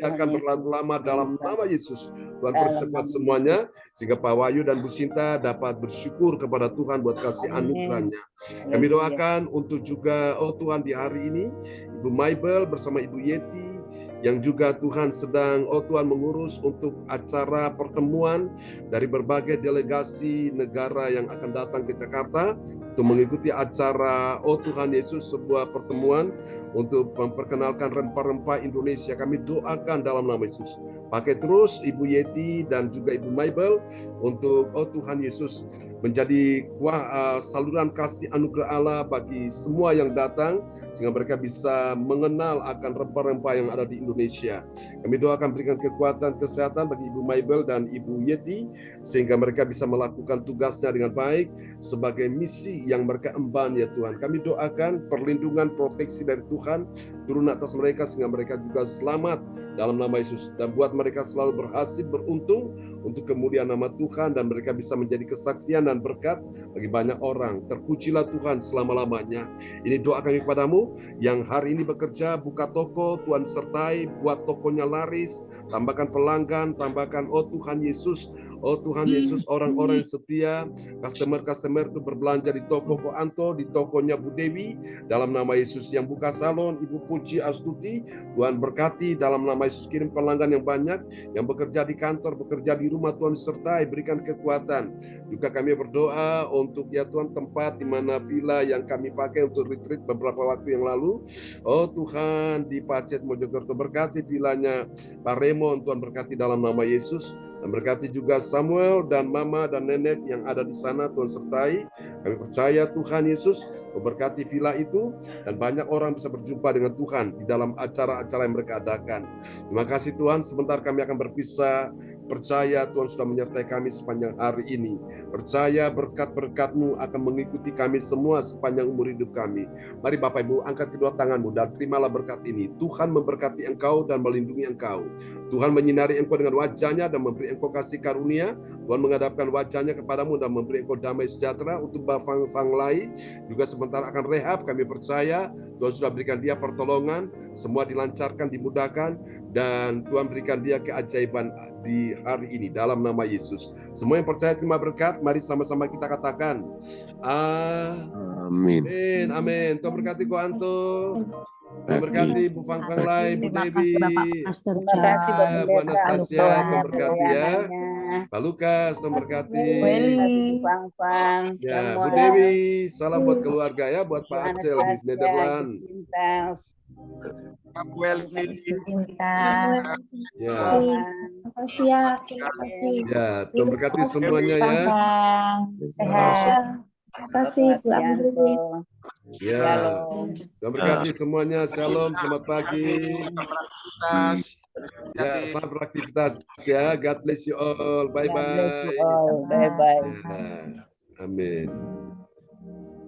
Speaker 1: akan berlama-lama dalam nama Yesus. Tuhan percepat semuanya, sehingga Pak Wahyu dan Bu Sinta dapat bersyukur kepada Tuhan buat kasih anugerahnya. Kami doakan untuk juga, oh Tuhan, di hari ini, Ibu Maibel bersama Ibu Yeti, yang juga Tuhan sedang, oh Tuhan, mengurus untuk acara pertemuan dari berbagai delegasi negara yang akan datang ke Jakarta untuk mengikuti acara, oh Tuhan Yesus, sebuah pertemuan untuk memperkenalkan rempah-rempah Indonesia. Kami doakan dalam nama Yesus. Pakai terus Ibu Yeti dan juga Ibu Maibel untuk, oh Tuhan Yesus, menjadi saluran kasih anugerah Allah bagi semua yang datang, sehingga mereka bisa mengenal akan rempah-rempah yang ada di Indonesia. Kami doakan berikan kekuatan, kesehatan bagi Ibu Maibel dan Ibu Yeti, sehingga mereka bisa melakukan tugasnya dengan baik sebagai misi yang mereka emban, ya Tuhan. Kami doakan perlindungan, proteksi dari Tuhan turun atas mereka, sehingga mereka juga selamat dalam nama Yesus, dan buat mereka selalu berhasil, beruntung untuk kemuliaan nama Tuhan, dan mereka bisa menjadi kesaksian dan berkat bagi banyak orang. Terpujilah Tuhan selama-lamanya. Ini doa kami kepadamu yang hari ini bekerja, buka toko, Tuhan sertai, buat tokonya laris, tambahkan pelanggan, tambahkan, oh Tuhan Yesus, oh Tuhan Yesus, orang-orang yang setia, customer itu berbelanja di toko Ko Anto, di tokonya Bu Dewi, dalam nama Yesus. Yang buka salon, Ibu Puji Astuti, Tuhan berkati dalam nama Yesus, kirim pelanggan yang banyak, yang bekerja di kantor, bekerja di rumah, Tuhan sertai, berikan kekuatan. Juga kami berdoa untuk, ya Tuhan, tempat di mana villa yang kami pakai untuk retreat beberapa waktu yang lalu, oh Tuhan, di Pacet Mojokerto, berkati villanya Pak Raymond, Tuhan berkati dalam nama Yesus, dan berkati juga Samuel dan Mama dan Nenek yang ada di sana, Tuhan sertai. Kami percaya Tuhan Yesus memberkati villa itu, dan banyak orang bisa berjumpa dengan Tuhan di dalam acara-acara yang mereka adakan. Terima kasih Tuhan, sebentar kami akan berpisah. Percaya Tuhan sudah menyertai kami sepanjang hari ini. Percaya berkat-berkat-Mu akan mengikuti kami semua sepanjang umur hidup kami. Mari Bapak Ibu, angkat kedua tangan-Mu dan terimalah berkat ini. Tuhan memberkati engkau dan melindungi engkau. Tuhan menyinari engkau dengan wajah-Nya dan memberi engkau kasih karunia. Tuhan menghadapkan wajah-Nya kepadamu dan memberi engkau damai sejahtera. Untuk Bapak Fanglai juga sebentar akan rehab, kami percaya Tuhan sudah berikan dia pertolongan, semua dilancarkan, dimudahkan, dan Tuhan berikan dia keajaiban di hari ini dalam nama Yesus. Semua yang percaya terima berkat, mari sama-sama kita katakan amin. Amin. Tuhan berkati Ko Anto. Tuhan berkati Bu Fanglai, Bu Dewi, Bu Anastasia, Tuhan berkati ya. Pak Lukas, Tuhan berkati. Ya, Bu Dewi, salam buat keluarga ya, buat Pak Acel di Nederland. Ya, Tuhan berkati semuanya ya.
Speaker 8: Sehat.
Speaker 2: Terima kasih Bu Andri.
Speaker 1: Ya,
Speaker 7: Shalom.
Speaker 1: Tuhan berkati semuanya. Shalom, selamat pagi.
Speaker 4: Beraktivitas.
Speaker 1: Ya, selamat beraktivitas ya. God bless you all.
Speaker 7: God bless you
Speaker 1: Bye-bye.
Speaker 7: all. Bye-bye.
Speaker 1: Ya, amin.